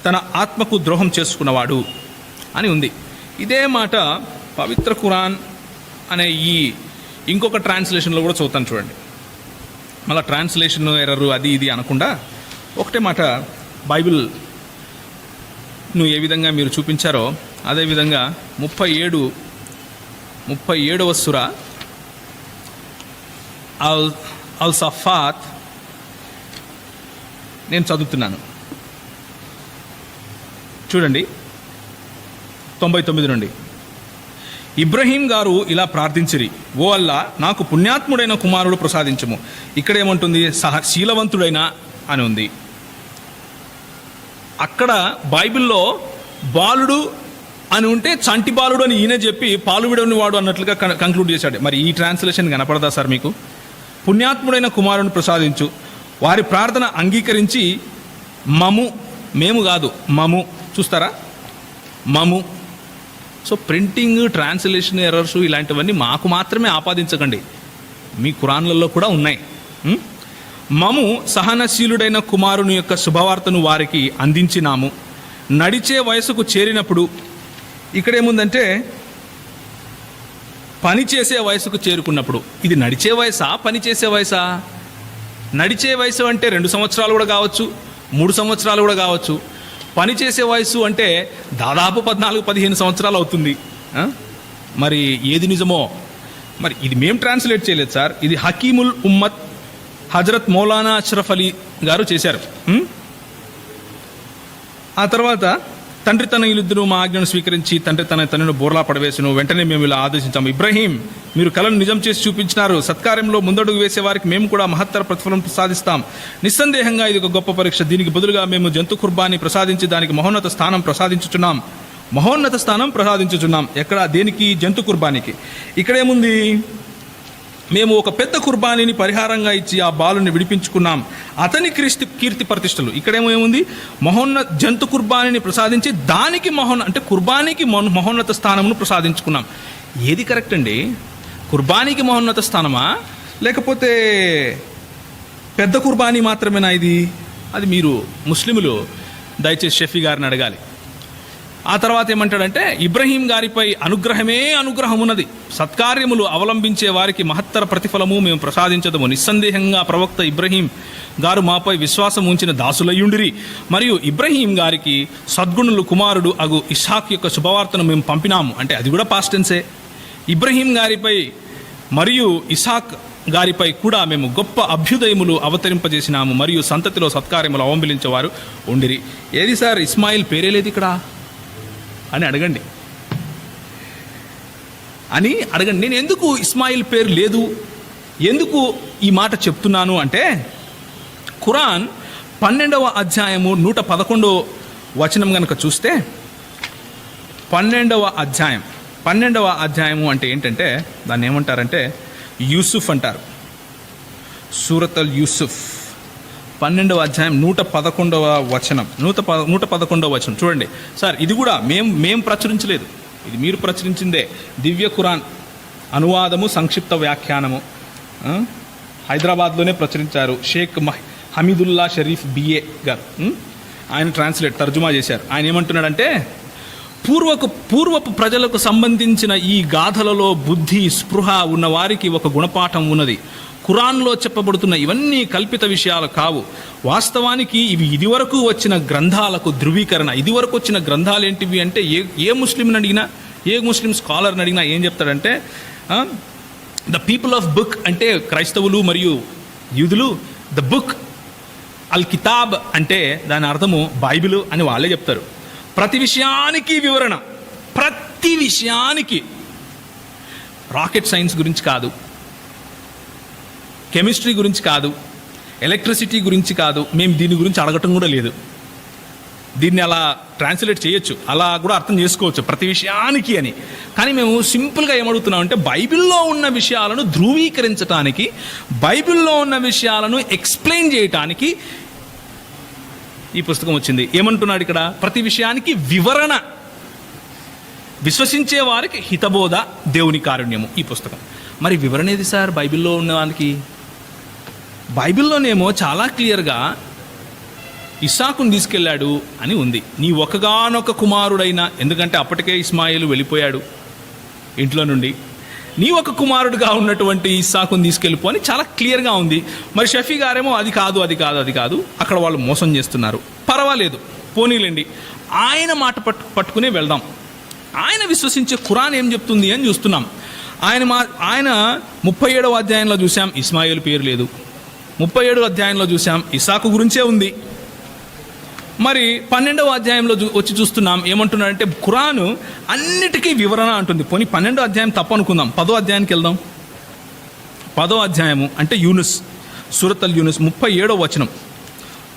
A: తన ఆత్మకు ద్రోహం చేసుకున్నవాడు అని ఉంది. ఇదే మాట పవిత్ర ఖురాన్ అనే ఈ ఇంకొక ట్రాన్స్లేషన్లో కూడా చదువుతాను చూడండి. మళ్ళీ ట్రాన్స్లేషన్ ఎర్రరు అది ఇది అనకుండా ఒకటే మాట బైబిల్ను ఏ విధంగా మీరు చూపించారో అదేవిధంగా 37వ సూరా అల్ సఫాత్ నేను చదువుతున్నాను చూడండి. 99 నుండి. ఇబ్రహీం గారు ఇలా ప్రార్థించిరి, ఓ అల్లా, నాకు పుణ్యాత్ముడైన కుమారుడు ప్రసాదించము. ఇక్కడేమంటుంది? శీలవంతుడైన అని ఉంది. అక్కడ బైబిల్లో బాలుడు అని ఉంటే చంటి బాలుడు అని ఈయన చెప్పి పాలు విడవని వాడు అన్నట్లుగా కంక్లూడ్ చేశాడు. మరి ఈ ట్రాన్స్లేషన్ కనపడదా సార్ మీకు? పుణ్యాత్ముడైన కుమారుని ప్రసాదించు. వారి ప్రార్థన అంగీకరించి మేము కాదు మము చూస్తారా, మము. సో ప్రింటింగ్, ట్రాన్స్లేషన్ ఎర్రర్స్ ఇలాంటివన్నీ మాకు మాత్రమే ఆపాదించకండి, మీ ఖురాన్లలో కూడా ఉన్నాయి. మము సహనశీలుడైన కుమారుని యొక్క శుభవార్తను వారికి అందించినాము. నడిచే వయసుకు చేరినప్పుడు, ఇక్కడేముందంటే పని చేసే వయసుకు చేరుకున్నప్పుడు. ఇది నడిచే వయసా పని చేసే వయసా? నడిచే వయసు అంటే 2 సంవత్సరాలు కూడా కావచ్చు, 3 సంవత్సరాలు కూడా కావచ్చు. పని చేసే వయసు అంటే దాదాపు 14-15 సంవత్సరాలు అవుతుంది. మరి ఏది నిజమో? మరి ఇది మేము ట్రాన్స్లేట్ చేయలేదు సార్, ఇది హకీముల్ ఉమ్మత్ హజరత్ మౌలానా అష్రఫ్ అలీ గారు చేశారు. ఆ తర్వాత తండ్రి తన ఇల్లుద్దరూ మా ఆజ్ఞను స్వీకరించి తండ్రి తనను బోర్లా పడవేసును. వెంటనే మేము ఇలా ఆదేశించాము, ఇబ్రహీం, మీరు కలను నిజం చేసి చూపించినారు. సత్కార్యంలో ముందడుగు వేసే వారికి మేము కూడా మహత్తర ప్రతిఫలం ప్రసాదిస్తాం. నిస్సందేహంగా ఇది ఒక గొప్ప పరీక్ష. దీనికి బదులుగా మేము జంతు కుర్బాని ప్రసాదించి దానికి మహోన్నత స్థానం ప్రసాదించుచున్నాం. ఎక్కడ? దేనికి? జంతు కుర్బానికి. ఇక్కడేముంది? మేము ఒక పెద్ద కుర్బానీని పరిహారంగా ఇచ్చి ఆ బాలుని విడిపించుకున్నాం. అతని కీర్తి ప్రతిష్టలు. ఇక్కడేమేముంది? జంతు కుర్బానీని ప్రసాదించి దానికి అంటే కుర్బానీకి మహోన్నత స్థానమును ప్రసాదించుకున్నాం. ఏది కరెక్ట్ అండి? కుర్బానీకి మహోన్నత స్థానమా, లేకపోతే పెద్ద కుర్బానీ మాత్రమేనా ఇది? అది మీరు ముస్లిములు దయచేసి షఫీ గారిని అడగాలి. ఆ తర్వాత ఏమంటాడంటే, ఇబ్రహీం గారిపై అనుగ్రహం ఉన్నది. సత్కార్యములు అవలంబించే వారికి మహత్తర ప్రతిఫలము మేము ప్రసాదించదము. నిస్సందేహంగా ప్రవక్త ఇబ్రహీం గారు మాపై విశ్వాసం ఉంచిన దాసులయ్యుండిరి. మరియు ఇబ్రహీం గారికి సద్గుణులు కుమారుడు అగు ఇస్హాక్ యొక్క శుభవార్తను మేము పంపినాము. అంటే అది కూడా పాస్ట్ టెన్సే. ఇబ్రహీం గారిపై మరియు ఇస్హాక్ గారిపై కూడా మేము గొప్ప అభ్యుదయములు అవతరింపజేసినాము. మరియు సంతతిలో సత్కార్యములు అవలంబించేవారు ఉండిరి. ఏది సార్, ఇస్మాయిల్ పేరే లేదు ఇక్కడ అని అడగండి. నేను ఎందుకు ఇస్మాయిల్ పేరు లేదు, ఎందుకు ఈ మాట చెప్తున్నాను అంటే, ఖురాన్ 12వ అధ్యాయము 111వ వచనం కనుక చూస్తే, 12వ అధ్యాయము అంటే ఏంటంటే, దాన్ని ఏమంటారంటే యూసుఫ్ అంటారు. సూరత్ అల్ యూసుఫ్ 12వ అధ్యాయం 111వ వచనం 111వ వచనం చూడండి సార్. ఇది కూడా మేము ప్రచురించలేదు, ఇది మీరు ప్రచురించిందే. దివ్య ఖురాన్ అనువాదము, సంక్షిప్త వ్యాఖ్యానము హైదరాబాద్లోనే ప్రచురించారు. షేక్ హమీదుల్లా షరీఫ్ బిఏ గారు ఆయన తర్జుమా చేశారు. ఆయన ఏమంటున్నాడంటే, పూర్వపు ప్రజలకు సంబంధించిన ఈ గాథలలో బుద్ధి స్పృహ ఉన్న వారికి ఒక గుణపాఠం ఉన్నది. ఖురాన్లో చెప్పబడుతున్న ఇవన్నీ కల్పిత విషయాలు కావు. వాస్తవానికి ఇవి ఇదివరకు వచ్చిన గ్రంథాలకు ధృవీకరణ. ఇదివరకు వచ్చిన గ్రంథాలు ఏంటివి అంటే ఏ ముస్లింని అడిగినా, ఏ ముస్లిం స్కాలర్ని అడిగినా ఏం చెప్తాడంటే, ద పీపుల్ ఆఫ్ బుక్ అంటే క్రైస్తవులు మరియు యూదులు, ద బుక్ అల్ కితాబ్ అంటే దాని అర్థము బైబిల్ అని వాళ్ళే చెప్తారు. ప్రతి విషయానికి వివరణ, ప్రతి విషయానికి. రాకెట్ సైన్స్ గురించి కాదు, కెమిస్ట్రీ గురించి కాదు, ఎలక్ట్రిసిటీ గురించి కాదు, మేము దీని గురించి అడగటం కూడా లేదు. దీన్ని అలా ట్రాన్స్లేట్ చేయొచ్చు, అలా కూడా అర్థం చేసుకోవచ్చు ప్రతి విషయానికి అని. కానీ మేము సింపుల్గా ఏమడుగుతున్నాం అంటే, బైబిల్లో ఉన్న విషయాలను ధృవీకరించడానికి, బైబిల్లో ఉన్న విషయాలను ఎక్స్ప్లెయిన్ చేయటానికి ఈ పుస్తకం వచ్చింది. ఏమంటున్నాడు ఇక్కడ? ప్రతి విషయానికి వివరణ, విశ్వసించే వారికి హితబోధ, దేవుని కారుణ్యము. ఈ పుస్తకం. మరి వివరణ ఏది సార్ బైబిల్లో ఉన్న వాళ్ళకి? బైబిల్లోనేమో చాలా క్లియర్గా ఇస్సాకును తీసుకెళ్ళాడు అని ఉంది. నీ ఒకగానొక కుమారుడైన, ఎందుకంటే అప్పటికే ఇస్మాయిలు వెళ్ళిపోయాడు ఇంట్లో నుండి, నీ ఒక కుమారుడుగా ఉన్నటువంటి ఇస్సాకును తీసుకెళ్ళిపో అని చాలా క్లియర్గా ఉంది. మరి షఫీ గారేమో అది కాదు, అది కాదు, అది కాదు, అక్కడ వాళ్ళు మోసం చేస్తున్నారు. పర్వాలేదు, పోనీలేండి, ఆయన మాట పట్టుకునే వెళ్దాం. ఆయన విశ్వసించే ఖురాన్ ఏం చెప్తుంది అని చూస్తున్నాం. ఆయన 37వ అధ్యాయంలో చూసాం ఇస్మాయిల్ పేరు లేదు, 37వ అధ్యాయంలో చూసాం ఇస్సాకు గురించే ఉంది. మరి 12వ అధ్యాయంలో వచ్చి చూస్తున్నాం ఏమంటున్నాడంటే, ఖురాను అన్నిటికీ వివరణ అంటుంది. పోనీ 12వ అధ్యాయం తప్పు అనుకుందాం, 10వ అధ్యాయానికి వెళ్దాం. 10వ అధ్యాయము అంటే యూనుస్, సూరత్ అల్ యూనుస్ 37వ వచనం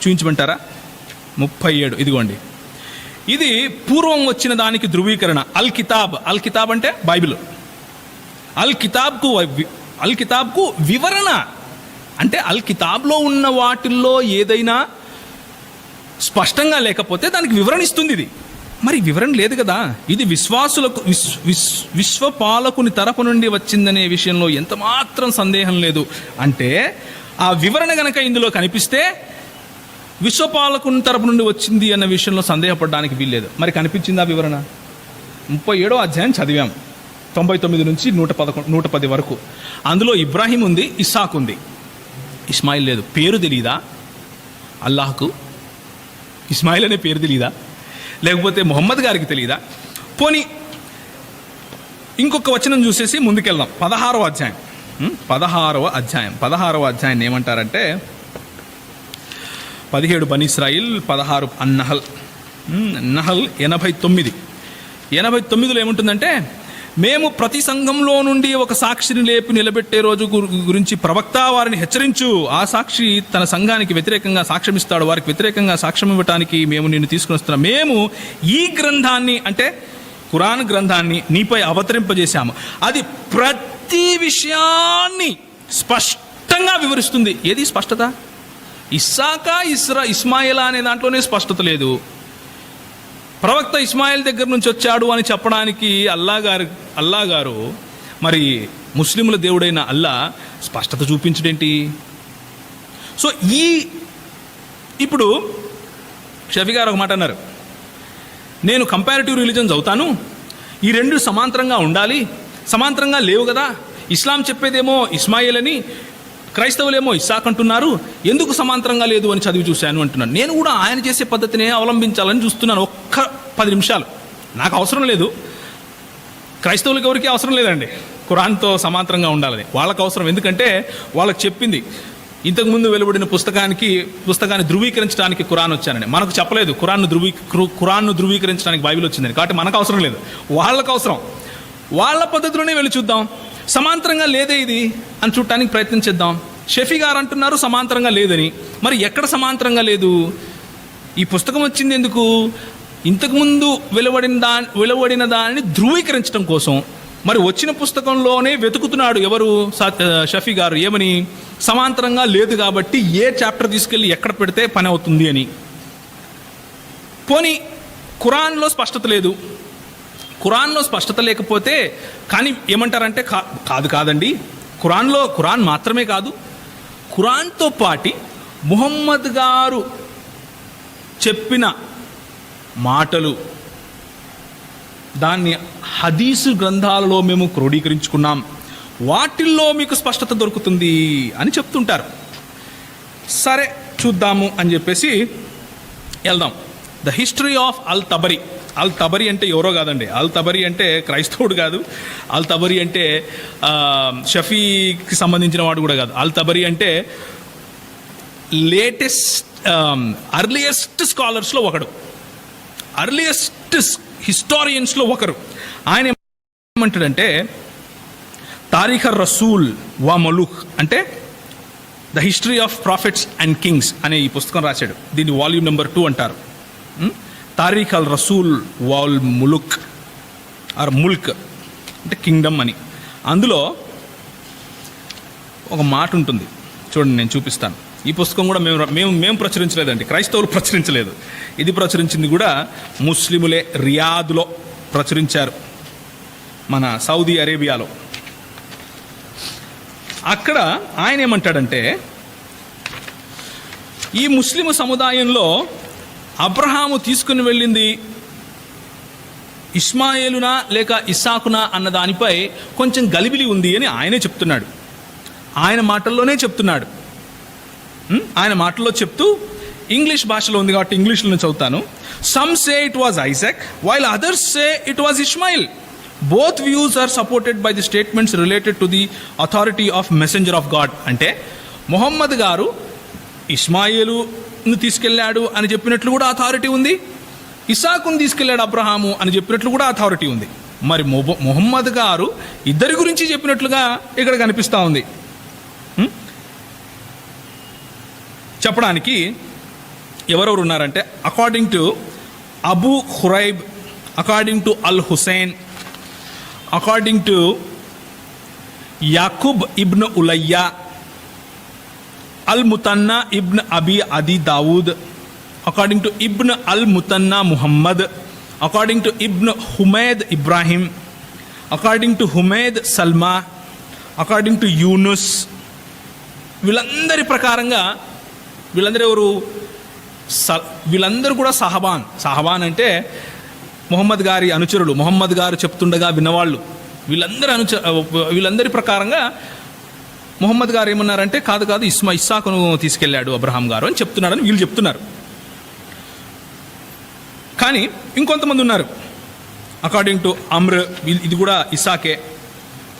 A: చూపించమంటారా? 37, ఇదిగోండి. ఇది పూర్వం వచ్చిన దానికి ధృవీకరణ. అల్ కితాబ్, అల్ కితాబ్ అంటే బైబిల్. అల్ కితాబ్కు వివరణ అంటే అల్ కితాబ్లో ఉన్న వాటిల్లో ఏదైనా స్పష్టంగా లేకపోతే దానికి వివరణ ఇస్తుంది. ఇది మరి వివరణ లేదు కదా. ఇది విశ్వాసులకు విశ్వపాలకుని తరపు నుండి వచ్చిందనే విషయంలో ఎంత మాత్రం సందేహం లేదు. అంటే ఆ వివరణ గనక ఇందులో కనిపిస్తే విశ్వపాలకుని తరపు నుండి వచ్చింది అన్న విషయంలో సందేహపడడానికి వీల్లేదు. మరి కనిపించిందా వివరణ? 37వ అధ్యాయం చదివాం, 99 నుంచి 110 వరకు. అందులో ఇబ్రాహీం ఉంది, ఇస్సాకు ఉంది, ఇస్మాయిల్ లేదు. పేరు తెలీదా అల్లాహకు? ఇస్మాయిల్ అనే పేరు తెలీదా? లేకపోతే మొహమ్మద్ గారికి తెలీదా? పోనీ ఇంకొక వచనం చూసేసి ముందుకెళ్దాం. 16వ అధ్యాయం 16వ అధ్యాయం ఏమంటారంటే, 17 బనీ ఇస్రాయిల్, 16 అన్నహల్ 89లో ఏముంటుందంటే, మేము ప్రతి సంఘంలో నుండి ఒక సాక్షిని లేపి నిలబెట్టే రోజు గురించి ప్రవక్త వారిని హెచ్చరించు. ఆ సాక్షి తన సంఘానికి వ్యతిరేకంగా సాక్ష్యం ఇస్తాడు. వారికి వ్యతిరేకంగా సాక్ష్యం ఇవ్వటానికి మేము నిన్ను తీసుకుని వస్తున్నాం. మేము ఈ గ్రంథాన్ని అంటే ఖురాన్ గ్రంథాన్ని నీపై అవతరింపజేశాము. అది ప్రతి విషయాన్ని స్పష్టంగా వివరిస్తుంది. ఏది స్పష్టత? ఇస్మాయిలా అనే దాంట్లోనే స్పష్టత లేదు. ప్రవక్త ఇస్మాయిల్ దగ్గర నుంచి వచ్చాడు అని చెప్పడానికి అల్లా గారు మరి ముస్లింల దేవుడైన అల్లా స్పష్టత చూపించడేంటి? సో ఇప్పుడు షఫీ గారు ఒక మాట అన్నారు, నేను కంపారిటివ్ రిలీజన్ చదువుతాను, ఈ రెండు సమాంతరంగా ఉండాలి, సమాంతరంగా లేవు కదా. ఇస్లాం చెప్పేదేమో ఇస్మాయిల్ అని, క్రైస్తవులేమో ఇస్సాక్ అంటున్నారు, ఎందుకు సమాంతరంగా లేదు అని చదివి చూశాను అంటున్నాను. నేను కూడా ఆయన చేసే పద్ధతినే అవలంబించాలని చూస్తున్నాను. ఒక్క 10 నిమిషాలు. నాకు అవసరం లేదు, క్రైస్తవులకి ఎవరికి అవసరం లేదండి ఖురాన్తో సమాంతరంగా ఉండాలని. వాళ్ళకు అవసరం, ఎందుకంటే వాళ్ళకి చెప్పింది ఇంతకుముందు వెలువడిన పుస్తకాన్ని ధృవీకరించడానికి ఖురాన్ వచ్చానని. మనకు చెప్పలేదు ఖురాన్ను ధృవీకరించడానికి బైబిల్ వచ్చిందని. కాబట్టి మనకు అవసరం లేదు, వాళ్ళకు అవసరం. వాళ్ళ పద్ధతిలోనే వెళ్ళి చూద్దాం. సమాంతరంగా లేదే ఇది అని చూడటానికి ప్రయత్నించేద్దాం. షఫీ గారు అంటున్నారు సమాంతరంగా లేదని. మరి ఎక్కడ సమాంతరంగా లేదు? ఈ పుస్తకం వచ్చింది ఎందుకు? ఇంతకుముందు వెలువడిన దానిని ధృవీకరించడం కోసం. మరి వచ్చిన పుస్తకంలోనే వెతుకుతున్నాడు ఎవరు? షఫీ గారు. ఏమని? సమాంతరంగా లేదు కాబట్టి ఏ చాప్టర్ తీసుకెళ్ళి ఎక్కడ పెడితే పని అవుతుంది అని. పోనీ ఖురాన్లో స్పష్టత లేదు. ఖురాన్లో స్పష్టత లేకపోతే కానీ ఏమంటారంటే కాదండి, ఖురాన్ మాత్రమే కాదు, ఖురాన్తో పాటి ముహమ్మద్ గారు చెప్పిన మాటలు దాన్ని హదీసు గ్రంథాలలో మేము క్రోడీకరించుకున్నాం, వాటిల్లో మీకు స్పష్టత దొరుకుతుంది అని చెప్తుంటారు. సరే చూద్దాము అని చెప్పేసి వెళ్దాం. The history of all తబరీ. అల్ తబరీ అంటే ఎవరో కాదండి. అల్ తబరీ అంటే క్రైస్తవుడు కాదు. అల్ తబరీ అంటే షఫీకి సంబంధించిన వాడు కూడా కాదు. అల్ తబరీ అంటే అర్లియస్ట్ స్కాలర్స్లో ఒకడు, అర్లియస్ట్ హిస్టారియన్స్లో ఒకరు. ఆయన ఏమంటాడంటే తారీఖ్ రసూల్ వా మలుక్ అంటే the history of profits and Kings అనే ఈ పుస్తకం రాశాడు. దీన్ని వాల్యూమ్ నెంబర్ 2 అంటారు. తారీఖ్ అల్ రసూల్ వాల్ ములుక్ ఆర్ ముల్క్ అంటే కింగ్డమ్ అని. అందులో ఒక మాట ఉంటుంది చూడండి, నేను చూపిస్తాను. ఈ పుస్తకం కూడా మేము ప్రచురించలేదండి, క్రైస్తవులు ప్రచురించలేదు. ఇది ప్రచురించింది కూడా ముస్లిములే. రియాద్లో ప్రచురించారు, మన సౌదీ అరేబియాలో. అక్కడ ఆయన ఏమంటాడంటే ఈ ముస్లిం సముదాయంలో అబ్రహాము తీసుకుని వెళ్ళింది ఇస్మాయేలునా లేక ఇస్సాకునా అన్న దానిపై కొంచెం గలిబిలి ఉంది అని ఆయనే చెప్తున్నాడు. ఆయన మాటల్లోనే చెప్తున్నాడు. ఆయన మాటల్లో చెప్తూ, ఇంగ్లీష్ భాషలో ఉంది కాబట్టి ఇంగ్లీష్లో చదువుతాను. Some say it was Isaac while others say it was Ismail. Both views are supported by the statements related to the authority of messenger of God. అంటే మొహమ్మద్ గారు ఇస్మాయిలును తీసుకెళ్ళాడు అని చెప్పినట్లు కూడా అథారిటీ ఉంది, ఇసాకును తీసుకెళ్ళాడు అబ్రహాము అని చెప్పినట్లు కూడా అథారిటీ ఉంది. మరి మొహమ్మద్ గారు ఇద్దరి గురించి చెప్పినట్లుగా ఇక్కడ కనిపిస్తూ ఉంది. చెప్పడానికి ఎవరెవరు ఉన్నారంటే according to Abu Kuraib, according to al Husain, according to Yaqub ibn Ulayya, al Muthanna ibn Abi Adi Dawud, according to ibn al Muthanna Muhammad, according to ibn Humaid Ibrahim, according to Humaid Salma, according to Yunus. వీళ్ళందరి ప్రకారంగా వీళ్ళందరూ ఎవరు? వీళ్ళందరూ కూడా సహబాన్ అంటే మొహమ్మద్ గారి అనుచరులు, మొహమ్మద్ గారు చెప్తుండగా విన్నవాళ్ళు. వీళ్ళందరి ప్రకారంగా మొహమ్మద్ గారు ఏమన్నారంటే కాదు ఇస్సాకును తీసుకెళ్ళాడు అబ్రహాం గారు అని చెప్తున్నారని వీళ్ళు చెప్తున్నారు. కానీ ఇంకొంతమంది ఉన్నారు. అకార్డింగ్ టు అమ్ర్, ఇది కూడా ఇస్సాకే.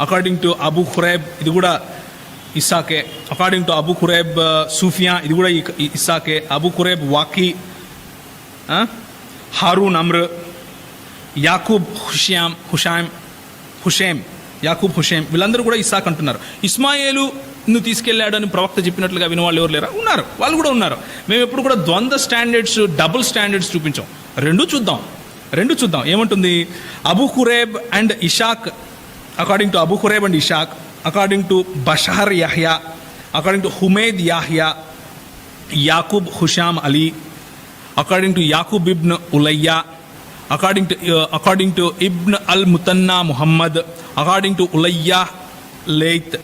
A: అకార్డింగ్ టు అబూ ఖురైబ్, ఇది కూడా ఇస్సాకే. అకార్డింగ్ టు అబూ ఖురైబ్ సూఫియా, ఇది కూడా ఇస్సాకే. అబూ ఖురైబ్ వాకీ, హారూన్ అమ్ర్, యాకూబ్ హుషేమ్, యాకూబ్ హుషేమ్, వీళ్ళందరూ కూడా ఇస్సాక్ అంటున్నారు. ఇస్మాయేలును తీసుకెళ్ళాడు అని ప్రవక్త చెప్పినట్లుగా వినవాళ్ళు ఎవరు లేరా? ఉన్నారు, వాళ్ళు కూడా ఉన్నారు. మేము ఎప్పుడు కూడా ద్వంద్వ స్టాండర్డ్స్, డబుల్ స్టాండర్డ్స్ చూపించాం. రెండు చూద్దాం ఏమంటుంది. Abu Kuraib and Ishaq, according to Abu Kuraib and Ishaq, according to Bashar Yahya, according to Humaid Yahya, Yaqub Husham Ali, according to Yaqub ibn Ulayya, according to ibn al Muthanna Muhammad, according to Ulayya Laith,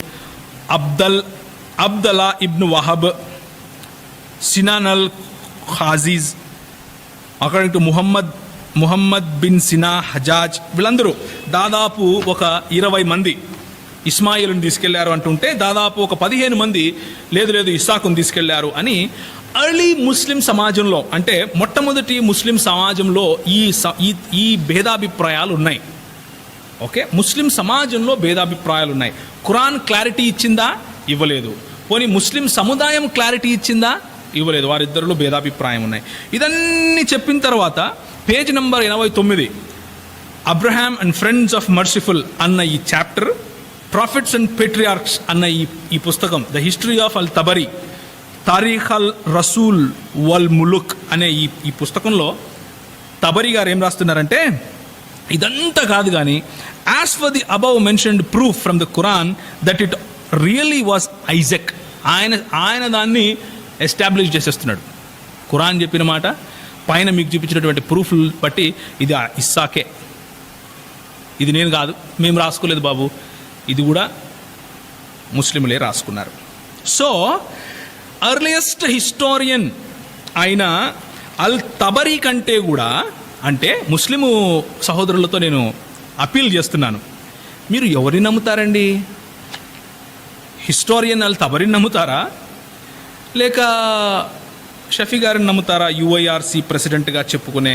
A: Abdallah ibn Wahb, Sinan al Khazij, according to Muhammad bin Sina Hajjaj. వీళ్ళందరూ దాదాపు ఒక 20 మంది ఇస్మాయిల్ని తీసుకెళ్లారు అంటుంటే, దాదాపు ఒక 15 మంది లేదు ఇస్సాకును తీసుకెళ్లారు అని ఎర్లీ ముస్లిం సమాజంలో, అంటే మొట్టమొదటి ముస్లిం సమాజంలో ఈ భేదాభిప్రాయాలు ఉన్నాయి. ఓకే, ముస్లిం సమాజంలో భేదాభిప్రాయాలు ఉన్నాయి. ఖురాన్ క్లారిటీ ఇచ్చిందా? ఇవ్వలేదు. పోనీ ముస్లిం సముదాయం క్లారిటీ ఇచ్చిందా? ఇవ్వలేదు. వారిద్దరిలో భేదాభిప్రాయం ఉన్నాయి. ఇదన్నీ చెప్పిన తర్వాత page number 89 Abraham and friends of merciful అన్న ఈ చాప్టర్, ప్రాఫిట్స్ అండ్ పేట్రియార్క్స్ అన్న ఈ పుస్తకం, ద హిస్టరీ ఆఫ్ అల్ తబరీ, తారీఖ్ అల్ రసూల్ వల్ ములుక్ అనే ఈ పుస్తకంలో తబరీ గారు ఏం రాస్తున్నారంటే, ఇదంతా కాదు కానీ as for the above mentioned proof from the Quran that it really was Isaac. ఆయన దాన్ని ఎస్టాబ్లిష్ చేసేస్తున్నాడు. ఖురాన్ చెప్పిన మాట పైన మీకు చూపించినటువంటి ప్రూఫ్లు బట్టి ఇది ఇస్సాకే, ఇది నేను కాదు, మేము రాసుకోలేదు బాబు, ఇది కూడా ముస్లింలే రాసుకున్నారు. సో ఎర్లియస్ట్ హిస్టోరియన్ అయిన అల్ తబరీ కంటే కూడా అంటే ముస్లిము సహోదరులతో నేను అపీల్ చేస్తున్నాను, మీరు ఎవరిని నమ్ముతారండి? హిస్టోరియన్ అల్ తబరిని నమ్ముతారా, లేక షఫీ గారిని నమ్ముతారా? యుఐఆర్సి ప్రెసిడెంట్గా చెప్పుకునే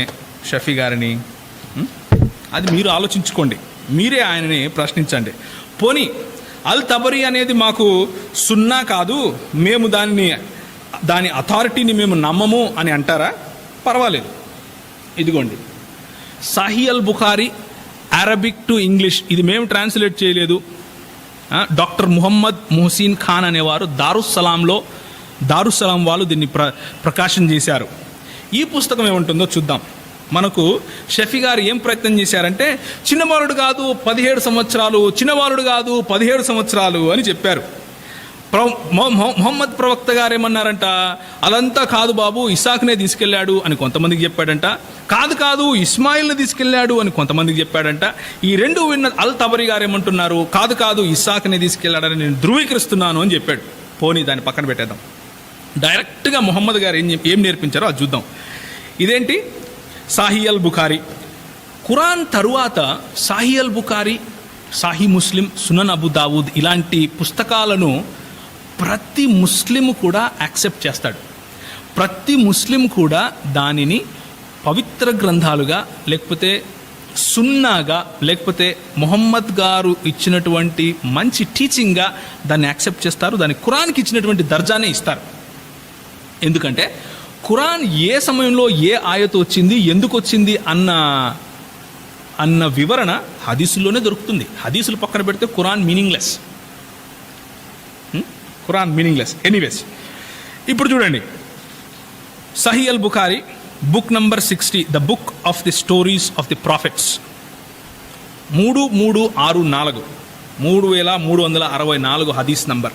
A: షఫీ గారిని? అది మీరు ఆలోచించుకోండి, మీరే ఆయనని ప్రశ్నించండి. పోనీ అల్ తబరీ అనేది మాకు సున్నా కాదు, మేము దాని అథారిటీని మేము నమ్మము అని అంటారా? పర్వాలేదు, ఇదిగోండి Sahih al Bukhari Arabic to English, ఇది మేము ట్రాన్స్లేట్ చేయలేదు. డాక్టర్ ముహమ్మద్ ముహసిన్ ఖాన్ అనేవారు దారుస్సలాం వాళ్ళు దీన్ని ప్రకాశం చేశారు. ఈ పుస్తకం ఏముంటుందో చూద్దాం. మనకు షఫీ గారు ఏం ప్రయత్నం చేశారంటే, చిన్నబాలుడు కాదు 17 సంవత్సరాలు, చిన్నబాలుడు కాదు 17 సంవత్సరాలు అని చెప్పారు. మొహమ్మద్ ప్రవక్త గారు ఏమన్నారంట, అలంతా కాదు బాబు, ఇసాక్నే తీసుకెళ్ళాడు అని కొంతమందికి చెప్పాడంట. కాదు ఇస్మాయిల్ని తీసుకెళ్ళాడు అని కొంతమందికి చెప్పాడంట. ఈ రెండు విన్న అల్ తబరీ గారు ఏమంటున్నారు, కాదు ఇసాక్నే తీసుకెళ్ళాడని నేను ధృవీకరిస్తున్నాను అని చెప్పాడు. పోనీ దాన్ని పక్కన పెట్టేద్దాం. డైరెక్ట్గా మొహమ్మద్ గారు ఏం నేర్పించారో అది చూద్దాం. ఇదేంటి? సాహీ అల్ బుఖారీ. ఖురాన్ తరువాత సాహీ అల్ బుఖారీ, సాహీ ముస్లిం, సునన్ అబు దావూద్ ఇలాంటి పుస్తకాలను ప్రతి ముస్లిం కూడా యాక్సెప్ట్ చేస్తాడు. ప్రతి ముస్లిం కూడా దానిని పవిత్ర గ్రంథాలుగా, లేకపోతే సున్నాగా, లేకపోతే మొహమ్మద్ గారు ఇచ్చినటువంటి మంచి టీచింగ్గా దాన్ని యాక్సెప్ట్ చేస్తారు. దాన్ని ఖురాన్కి ఇచ్చినటువంటి దర్జానే ఇస్తారు. ఎందుకంటే ఖురాన్ ఏ సమయంలో ఏ ఆయత వచ్చింది, ఎందుకు వచ్చింది అన్న వివరణ హదీసుల్లోనే దొరుకుతుంది. హదీసులు పక్కన పెడితే ఖురాన్ మీనింగ్లెస్. ఎనీవేస్, ఇప్పుడు చూడండి Sahih al Bukhari book number 60, the book of the stories of the prophets, 3364, 3364 హదీస్ నంబర్.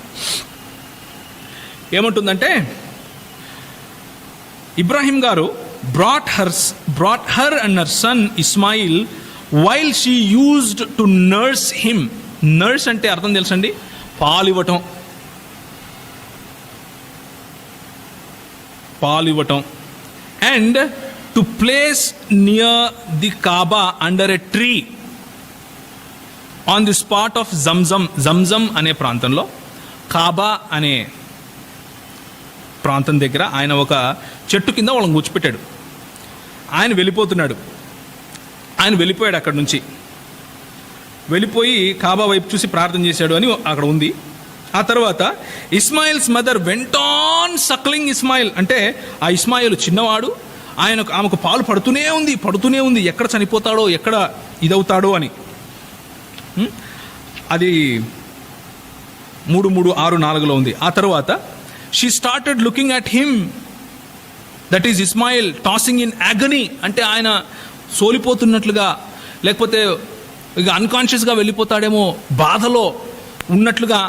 A: ఏమంటుందంటే, ఇబ్రాహిం గారు brought her and her son Ismail while she used to nurse him. Nurse అంటే అర్థం తెలుసండి, పాలివ్వటం. And to place near the Kaaba under a tree on the spot of Zamzam అనే ప్రాంతంలో, కాబా అనే ప్రాంతం దగ్గర ఆయన ఒక చెట్టు కింద వాళ్ళని కూర్చోపెట్టాడు. ఆయన వెళ్ళిపోయాడు అక్కడి నుంచి. వెళ్ళిపోయి కాబా వైపు చూసి ప్రార్థన చేశాడు అని అక్కడ ఉంది. ఆ తర్వాత Ismail's mother went on suckling Ismail, అంటే ఆ ఇస్మాయిల్ చిన్నవాడు, ఆమెకు పాలు పడుతూనే ఉంది, ఎక్కడ చనిపోతాడో, ఎక్కడ ఇదవుతాడో అని. అది 3364లో ఉంది. ఆ తర్వాత she started looking at him, that is Ismail tossing in agony, అంటే ఆయన సోలిపోతున్నట్లుగా, లేకపోతే ఇక అన్కాన్షియస్గా వెళ్ళిపోతాడేమో బాధలో ఉన్నట్లుగా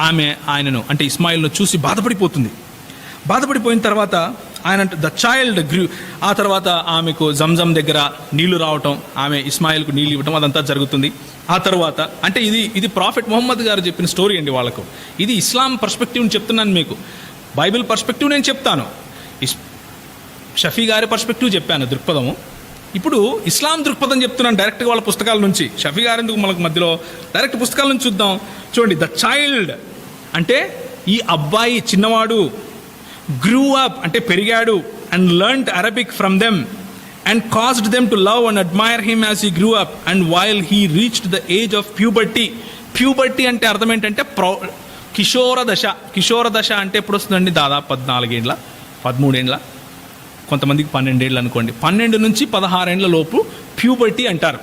A: ఆమె ఆయనను, అంటే ఇస్మాయిల్ను చూసి బాధపడిపోయిన తర్వాత ఆయన ద చైల్డ్ గ్రూ. ఆ తర్వాత ఆమెకు జంజం దగ్గర నీళ్లు రావటం, ఆమె ఇస్మాయిల్కు నీళ్ళు ఇవ్వటం, అదంతా జరుగుతుంది. ఆ తర్వాత అంటే ఇది ప్రాఫెట్ మొహమ్మద్ గారు చెప్పిన స్టోరీ అండి వాళ్ళకు. ఇది ఇస్లాం పర్స్పెక్టివ్ని చెప్తున్నాను మీకు, బైబిల్ పర్స్పెక్టివ్ నేను చెప్తాను, షఫీ గారి పర్స్పెక్టివ్ చెప్పాను దృక్పథము. ఇప్పుడు ఇస్లాం దృక్పథం చెప్తున్నాను డైరెక్ట్గా వాళ్ళ పుస్తకాల నుంచి. షఫీ గారు ఎందుకు మనకు మధ్యలో, డైరెక్ట్ పుస్తకాల నుంచి చూద్దాం. చూడండి, ద చైల్డ్ అంటే ఈ అబ్బాయి చిన్నవాడు, గ్రూ అప్ అంటే పెరిగాడు, and learned Arabic from them and caused them to love and admire him as he grew up, and while he reached the age of puberty అంటే అర్థం ఏంటంటే కిషోర దశ అంటే ఎప్పుడు వస్తుందండి? దాదాపు 14 ఏండ్ల 13 ఏండ్ల, కొంతమందికి 12 ఏళ్ళు అనుకోండి. 12 నుంచి 16 ఏండ్ల లోపు ప్యూబర్టీ అంటారు.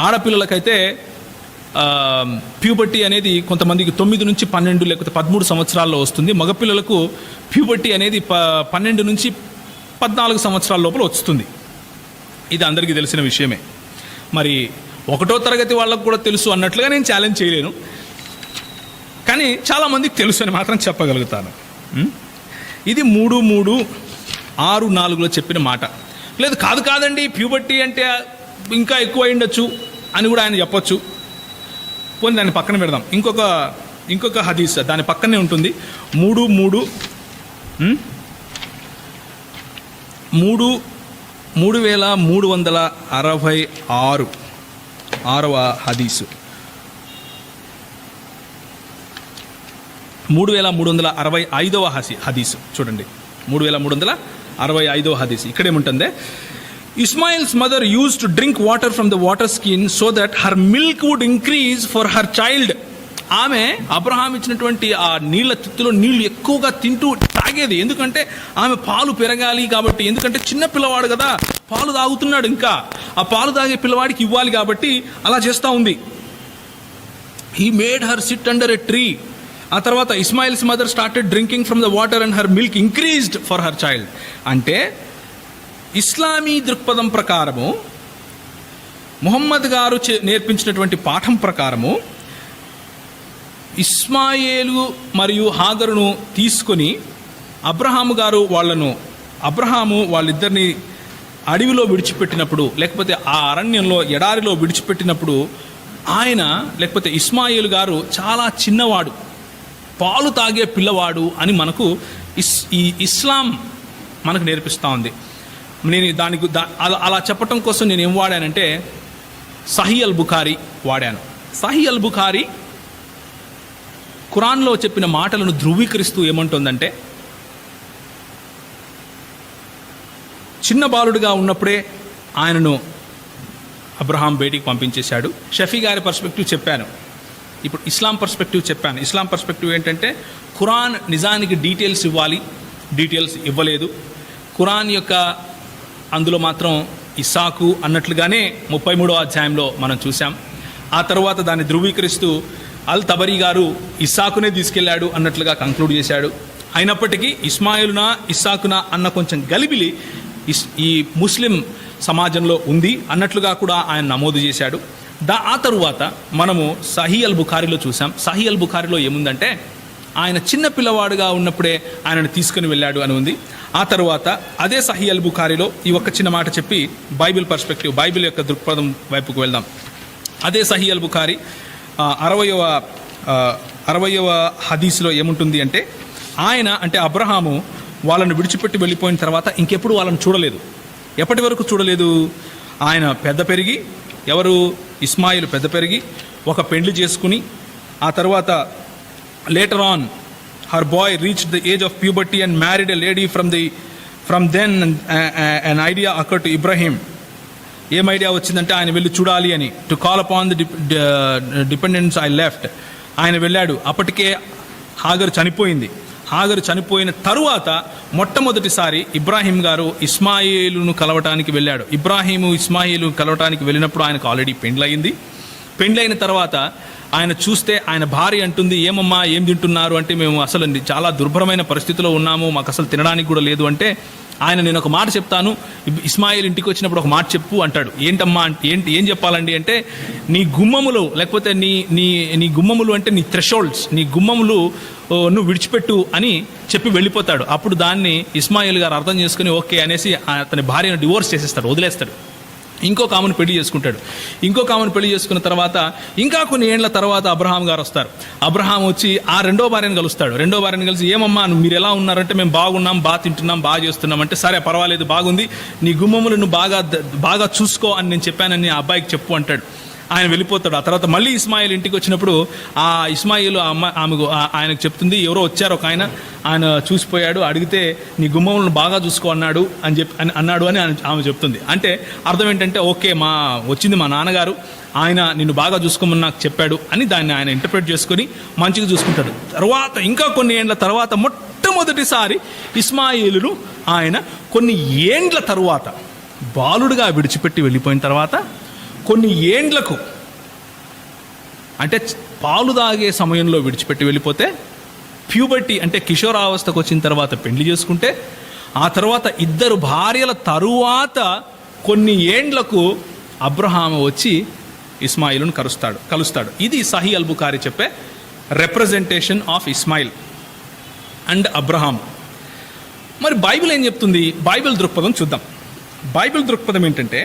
A: ఆడపిల్లలకైతే ప్యూబర్టీ అనేది కొంతమందికి 9 నుంచి 12 లేకపోతే 13 సంవత్సరాల్లో వస్తుంది. మగపిల్లలకు ప్యూబర్టీ అనేది 12 నుంచి 14 సంవత్సరాల లోపల వస్తుంది. ఇది అందరికీ తెలిసిన విషయమే. మరి 1వ తరగతి వాళ్ళకు కూడా తెలుసు అన్నట్లుగా నేను ఛాలెంజ్ చేయలేను, కానీ చాలామందికి తెలుసు అని మాత్రం చెప్పగలుగుతాను. ఇది 3364లో చెప్పిన మాట. లేదు కాదండి, ప్యూబర్టీ అంటే ఇంకా ఎక్కువ అయిండొచ్చు అని కూడా ఆయన చెప్పొచ్చు. పోనీ దాన్ని పక్కన పెడదాం. ఇంకొక హదీస్ దాని పక్కనే ఉంటుంది. 33 3366వ హదీసు, 3365వ హదీసు చూడండి. 3365వ హదీసు ఇక్కడేముంటుంది, Ismail's mother use to drink water from the water skin so that her milk would increase for her child. ఆమె అబ్రహాం ఇచ్చినటువంటి ఆ నీళ్ళ తిత్తులో నీళ్లు ఎక్కువగా తింటూ తాగేది, ఎందుకంటే ఆమె పాలు పెరగాలి కాబట్టి. ఎందుకంటే చిన్న పిల్లవాడు కదా, పాలు తాగుతున్నాడు, ఇంకా ఆ పాలు తాగే పిల్లవాడికి ఇవ్వాలి కాబట్టి అలా చేస్తూ ఉంది. He made her sit under a tree. ఆ తర్వాత Ismail's mother started drinking from the water and her milk increased for her child. అంటే ఇస్లామీ దృక్పథం ప్రకారము, ముహమ్మద్ గారు నేర్పించినటువంటి పాఠం ప్రకారము ఇస్మాయేలు మరియు హాగరును తీసుకొని అబ్రహాము వాళ్ళిద్దరిని అడవిలో విడిచిపెట్టినప్పుడు, లేకపోతే ఆ అరణ్యంలో ఎడారిలో విడిచిపెట్టినప్పుడు ఆయన, లేకపోతే ఇస్మాయిల్ గారు చాలా చిన్నవాడు, పాలు తాగే పిల్లవాడు అని మనకు ఈ ఇస్లాం మనకు నేర్పిస్తూ ఉంది. నేను అలా చెప్పటం కోసం నేను ఏం వాడానంటే సహీ అల్ బుఖారీ వాడాను. సహీ అల్ బుఖారీ ఖురాన్లో చెప్పిన మాటలను ధృవీకరిస్తూ ఏమంటుందంటే, చిన్న బాలుడుగా ఉన్నప్పుడే ఆయనను అబ్రహాం బయటికి పంపించేశాడు. షఫీ గారి పర్స్పెక్టివ్ చెప్పాను, ఇప్పుడు ఇస్లాం పర్స్పెక్టివ్ చెప్పాను. ఇస్లాం పర్స్పెక్టివ్ ఏంటంటే ఖురాన్ నిజానికి డీటెయిల్స్ ఇవ్వాలి, డీటెయిల్స్ ఇవ్వలేదు. ఖురాన్ యొక్క అందులో మాత్రం ఇస్సాకు అన్నట్లుగానే 33వ అధ్యాయంలో మనం చూసాం. ఆ తర్వాత దాన్ని ధృవీకరిస్తూ అల్ తబరీ గారు ఇస్సాకునే తీసుకెళ్లాడు అన్నట్లుగా కంక్లూడ్ చేశాడు. అయినప్పటికీ ఇస్మాయిలునా ఇస్సాకునా అన్న కొంచెం గలిబిలి ఈ ముస్లిం సమాజంలో ఉంది అన్నట్లుగా కూడా ఆయన నమోదు చేశాడు. ఆ తరువాత మనము సహీ అల్ బుఖారీలో చూసాం. సహీ అల్ బుఖారీలో ఏముందంటే ఆయన చిన్న పిల్లవాడుగా ఉన్నప్పుడే ఆయనను తీసుకుని వెళ్ళాడు అని ఉంది. ఆ తర్వాత అదే సహీ అల్ బుఖారీలో ఈ ఒక్క చిన్న మాట చెప్పి బైబిల్ పర్స్పెక్టివ్, బైబిల్ యొక్క దృక్పథం వైపుకు వెళ్దాం. అదే సహీ అల్ బుఖారీ 60వ హదీస్లో ఏముంటుంది అంటే, ఆయన అంటే అబ్రహాము వాళ్ళను విడిచిపెట్టి వెళ్ళిపోయిన తర్వాత ఇంకెప్పుడు వాళ్ళని చూడలేదు. ఎప్పటి వరకు చూడలేదు? ఆయన పెద్ద పెరిగి, ఎవరు ఇస్మాయిల్ పెద్ద పెరిగి ఒక పెండ్లి చేసుకుని, ఆ తర్వాత later on her boy reached the age of puberty and married a lady from then an idea occurred to Ibrahim. ఏం ఐడియా వచ్చిందంటే ఆయన వెళ్ళి చూడాలి అని, to call upon the dependence I left. ఆయన వెళ్ళాడు. అప్పటికే హాగరు చనిపోయింది. హాగరు చనిపోయిన తరువాత మొట్టమొదటిసారి ఇబ్రాహీం గారు ఇస్మాయిలును కలవటానికి వెళ్ళాడు. ఇస్మాయిలు కలవటానికి వెళ్ళినప్పుడు ఆయనకు ఆల్రెడీ పెండ్లయింది. పెండ్లైన తర్వాత ఆయన చూస్తే ఆయన భార్య అంటుంది, ఏమమ్మా ఏం తింటున్నారు అంటే, మేము అసలు చాలా దుర్భరమైన పరిస్థితిలో ఉన్నాము, మాకు అసలు తినడానికి కూడా లేదు అంటే, ఆయన నేను ఒక మాట చెప్తాను, ఇస్మాయిల్ ఇంటికి వచ్చినప్పుడు ఒక మాట చెప్పు అంటాడు. ఏంటమ్మా ఏం చెప్పాలండి అంటే, నీ గుమ్మములు, లేకపోతే నీ గుమ్మములు అంటే నీ థ్రెషోల్డ్స్, నీ గుమ్మములు నువ్వు విడిచిపెట్టు అని చెప్పి వెళ్ళిపోతాడు. అప్పుడు దాన్ని ఇస్మాయిల్ గారు అర్థం చేసుకుని ఓకే అనేసి అతని భార్యను డివోర్స్ చేసేస్తాడు, వదిలేస్తాడు. ఇంకొక ఆమెను పెళ్లి చేసుకుంటాడు. ఇంకొక ఆమెను పెళ్లి చేసుకున్న తర్వాత ఇంకా కొన్ని ఏళ్ల తర్వాత అబ్రహాం గారు వస్తారు. అబ్రహాం వచ్చి ఆ రెండో భార్యను కలుస్తాడు. రెండో భార్యను కలిసి, ఏమమ్మా మీరు ఎలా ఉన్నారంటే, మేము బాగున్నాం, బాగా తింటున్నాం, బాగా చేస్తున్నాం అంటే, సరే పర్వాలేదు బాగుంది, నీ గుమ్మములు నువ్వు బాగా చూసుకో అని నేను చెప్పానని ఆ అబ్బాయికి చెప్పు అంటాడు. ఆయన వెళ్ళిపోతాడు. ఆ తర్వాత మళ్ళీ ఇస్మాయిల్ ఇంటికి వచ్చినప్పుడు ఆ ఇస్మాయిల్ ఆయనకు చెప్తుంది, ఎవరో వచ్చారు ఒక ఆయన చూసిపోయాడు, అడిగితే నీ గుమ్మములను బాగా చూసుకో అన్నాడు అని ఆమె చెప్తుంది. అంటే అర్థం ఏంటంటే, ఓకే వచ్చింది మా నాన్నగారు, ఆయన నిన్ను బాగా చూసుకోమని నాకు చెప్పాడు అని దాన్ని ఆయన ఇంటర్ప్రిట్ చేసుకొని మంచిగా చూసుకుంటాడు. తర్వాత ఇంకా కొన్ని ఏండ్ల తర్వాత మొట్టమొదటిసారి ఇస్మాయిలును ఆయన కొన్ని ఏండ్ల తరువాత బాలుడుగా విడిచిపెట్టి వెళ్ళిపోయిన తర్వాత కొన్ని ఏండ్లకు, అంటే పాలు తాగే సమయంలో విడిచిపెట్టి వెళ్ళిపోతే, ప్యూబర్టీ అంటే కిషోరావస్థకు వచ్చిన తర్వాత పెళ్లి చేసుకుంటే, ఆ తర్వాత 2 భార్యల తరువాత కొన్ని ఏండ్లకు అబ్రహాము వచ్చి ఇస్మాయిలును కలుస్తాడు. ఇది సహీ అల్ బుఖారీ చెప్పే representation of Ismail and Abraham. మరి బైబిల్ ఏం చెప్తుంది? బైబిల్ దృక్పథం చూద్దాం. బైబిల్ దృక్పథం ఏంటంటే,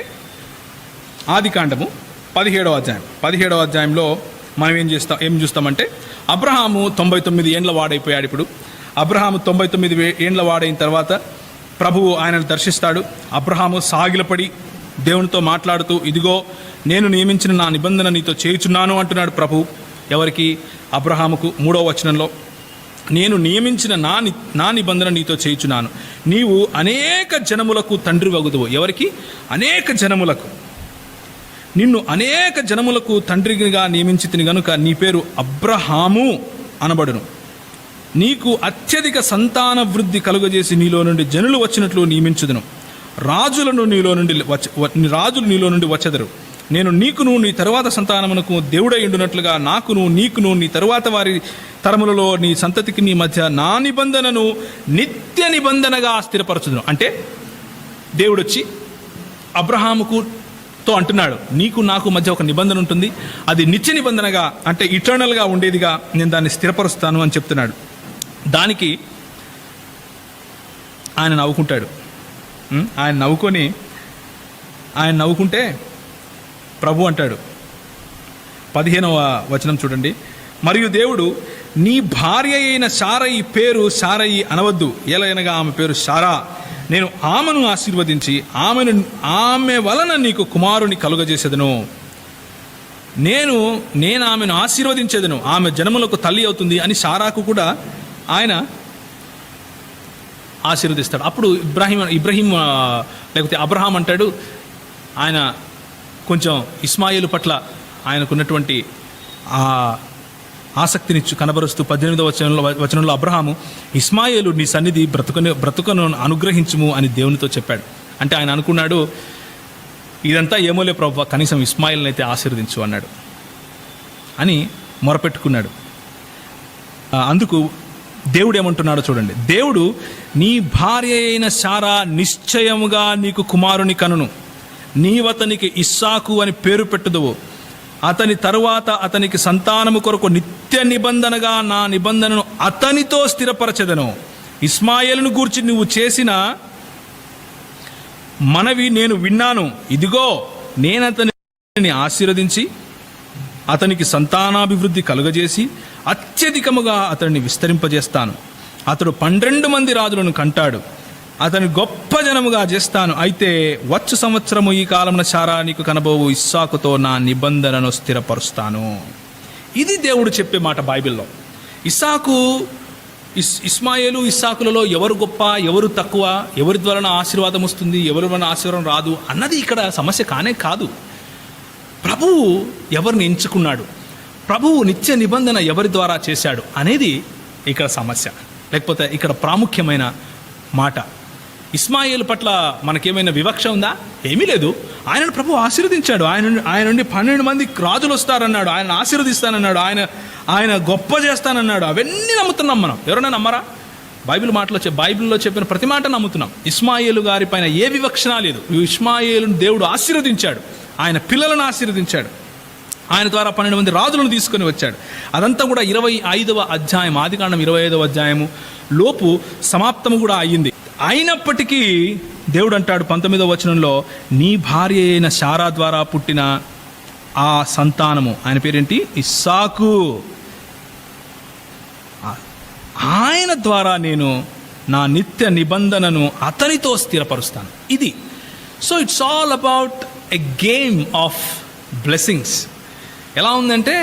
A: ఆదికాండము 17వ అధ్యాయంలో మనం ఏం చూస్తామంటే, అబ్రహాము 99 ఏండ్ల వాడైపోయాడు. ఇప్పుడు అబ్రహాము 99 ఏండ్ల వాడైన తర్వాత ప్రభువు ఆయనను దర్శిస్తాడు. అబ్రహాము సాగిలపడి దేవునితో మాట్లాడుతూ, ఇదిగో నేను నియమించిన నా నిబంధన నీతో చేయుచున్నాను అంటున్నాడు ప్రభు. ఎవరికి? అబ్రహాముకు. 3వ వచనంలో, నేను నియమించిన నా నిబంధన నీతో చేయుచున్నాను, నీవు అనేక జనములకు తండ్రి వగుదువు. ఎవరికి? అనేక జనములకు. నిన్ను అనేక జనములకు తండ్రిగా నియమించితిని గనుక నీ పేరు అబ్రహాము అనబడును. నీకు అత్యధిక సంతాన వృద్ధి కలుగజేసి నీలో నుండి జనులు వచ్చినట్లు నియమించుదును. రాజులు నీలో నుండి వచ్చెదరు. నేను నీకును నీ తరువాత సంతానమునకు దేవుడై ఉండునట్లుగా నీకును నీ తరువాత వారి తరములలో నీ సంతతికి నీ మధ్య నా నిబంధనను నిత్య నిబంధనగా స్థిరపరచుదును. అంటే దేవుడొచ్చి అబ్రహాముతో అంటున్నాడు, నీకు నాకు మధ్య ఒక నిబంధన ఉంటుంది, అది నిత్య నిబంధనగా, అంటే ఇటర్నల్గా ఉండేదిగా నేను దాన్ని స్థిరపరుస్తాను అని చెప్తున్నాడు. దానికి ఆయన నవ్వుకుంటాడు. ఆయన నవ్వుకుంటే ప్రభు అంటాడు, 15వ వచనం చూడండి. మరియు దేవుడు, నీ భార్య అయిన శారయి పేరు శారయి అనవద్దు, ఎలయనగా ఆమె పేరు శారా. నేను ఆమెను ఆశీర్వదించి ఆమె వలన నీకు కుమారుని కలుగజేసేదను. నేను ఆమెను ఆశీర్వదించేదను, ఆమె జనములకు తల్లి అవుతుంది అని శారాకు కూడా ఆయన ఆశీర్వదిస్తాడు. అప్పుడు ఇబ్రహీం లేకపోతే అబ్రహాం అంటాడు, ఆయన కొంచెం ఇస్మాయిల్ పట్ల ఆయనకున్నటువంటి ఆసక్తిని కనబరుస్తూ 18వ వచనంలో అబ్రహాము, ఇస్మాయిలు నీ సన్నిధి బ్రతుకను అనుగ్రహించుము అని దేవునితో చెప్పాడు. అంటే ఆయన అనుకున్నాడు, ఇదంతా ఏమోలే ప్రభువా, కనీసం ఇస్మాయిల్ని అయితే ఆశీర్వదించు అన్నాడు అని మొరపెట్టుకున్నాడు. అందుకు దేవుడు ఏమంటున్నాడో చూడండి. దేవుడు, నీ భార్య అయిన శారా నిశ్చయముగా నీకు కుమారుని కనును, నీవతనికి ఇస్సాకు అని పేరు పెట్టుదువు. అతని తరువాత అతనికి సంతానము కొరకు నిత్య నిబంధనగా నా నిబంధనను అతనితో స్థిరపరచెదను. ఇస్మాయిలును గూర్చి నువ్వు చేసిన మనవి నేను విన్నాను. ఇదిగో నేను అతనిని ఆశీర్వదించి అతనికి సంతానాభివృద్ధి కలుగజేసి అత్యధికముగా అతన్ని విస్తరింపజేస్తాను. అతడు 12 మంది రాజులను కంటాడు. అతని గొప్ప జనముగా చేస్తాను. అయితే వచ్చు సంవత్సరము ఈ కాలమున శారా నీకు కనబోవు ఇస్సాకుతో నా నిబంధనను స్థిరపరుస్తాను. ఇది దేవుడు చెప్పే మాట బైబిల్లో. ఇస్మాయిలు ఇస్సాకులలో ఎవరు గొప్ప, ఎవరు తక్కువ, ఎవరి ద్వారా ఆశీర్వాదం వస్తుంది, ఎవరి వలన ఆశీర్వాదం రాదు అన్నది ఇక్కడ సమస్య కానే కాదు. ప్రభువు ఎవరిని ఎంచుకున్నాడు, ప్రభువు నిత్య నిబంధన ఎవరి ద్వారా చేశాడు అనేది ఇక్కడ సమస్య, లేకపోతే ఇక్కడ ప్రాముఖ్యమైన మాట. ఇస్మాయిల్ పట్ల మనకేమైనా వివక్ష ఉందా? ఏమీ లేదు. ఆయనను ప్రభు ఆశీర్వదించాడు. ఆయన నుండి 12 మంది రాజులు వస్తారన్నాడు, ఆయన ఆశీర్వదిస్తానన్నాడు, ఆయన గొప్ప చేస్తానన్నాడు. అవన్నీ నమ్ముతున్నాం మనం. ఎవరైనా నమ్మరా? బైబిల్లో చెప్పిన ప్రతి మాట నమ్ముతున్నాం. ఇస్మాయిలు గారి పైన ఏ వివక్షణ లేదు. ఇస్మాయిలును దేవుడు ఆశీర్వదించాడు, ఆయన పిల్లలను ఆశీర్వదించాడు, ఆయన ద్వారా 12 మంది రాజులను తీసుకొని వచ్చాడు. అదంతా కూడా 25వ అధ్యాయం, ఆదికాండం 25వ అధ్యాయము లోపు సమాప్తము కూడా అయ్యింది. అయినప్పటికీ దేవుడు అంటాడు 19వ వచనంలో, నీ భార్య అయిన శారా ద్వారా పుట్టిన ఆ సంతానము, ఆయన పేరేంటి? ఇస్సాకు, ఆయన ద్వారా నేను నా నిత్య నిబంధనను అతనితో స్థిరపరుస్తాను. ఇది. So it's all about a game of blessings. ఎలా ఉందంటే,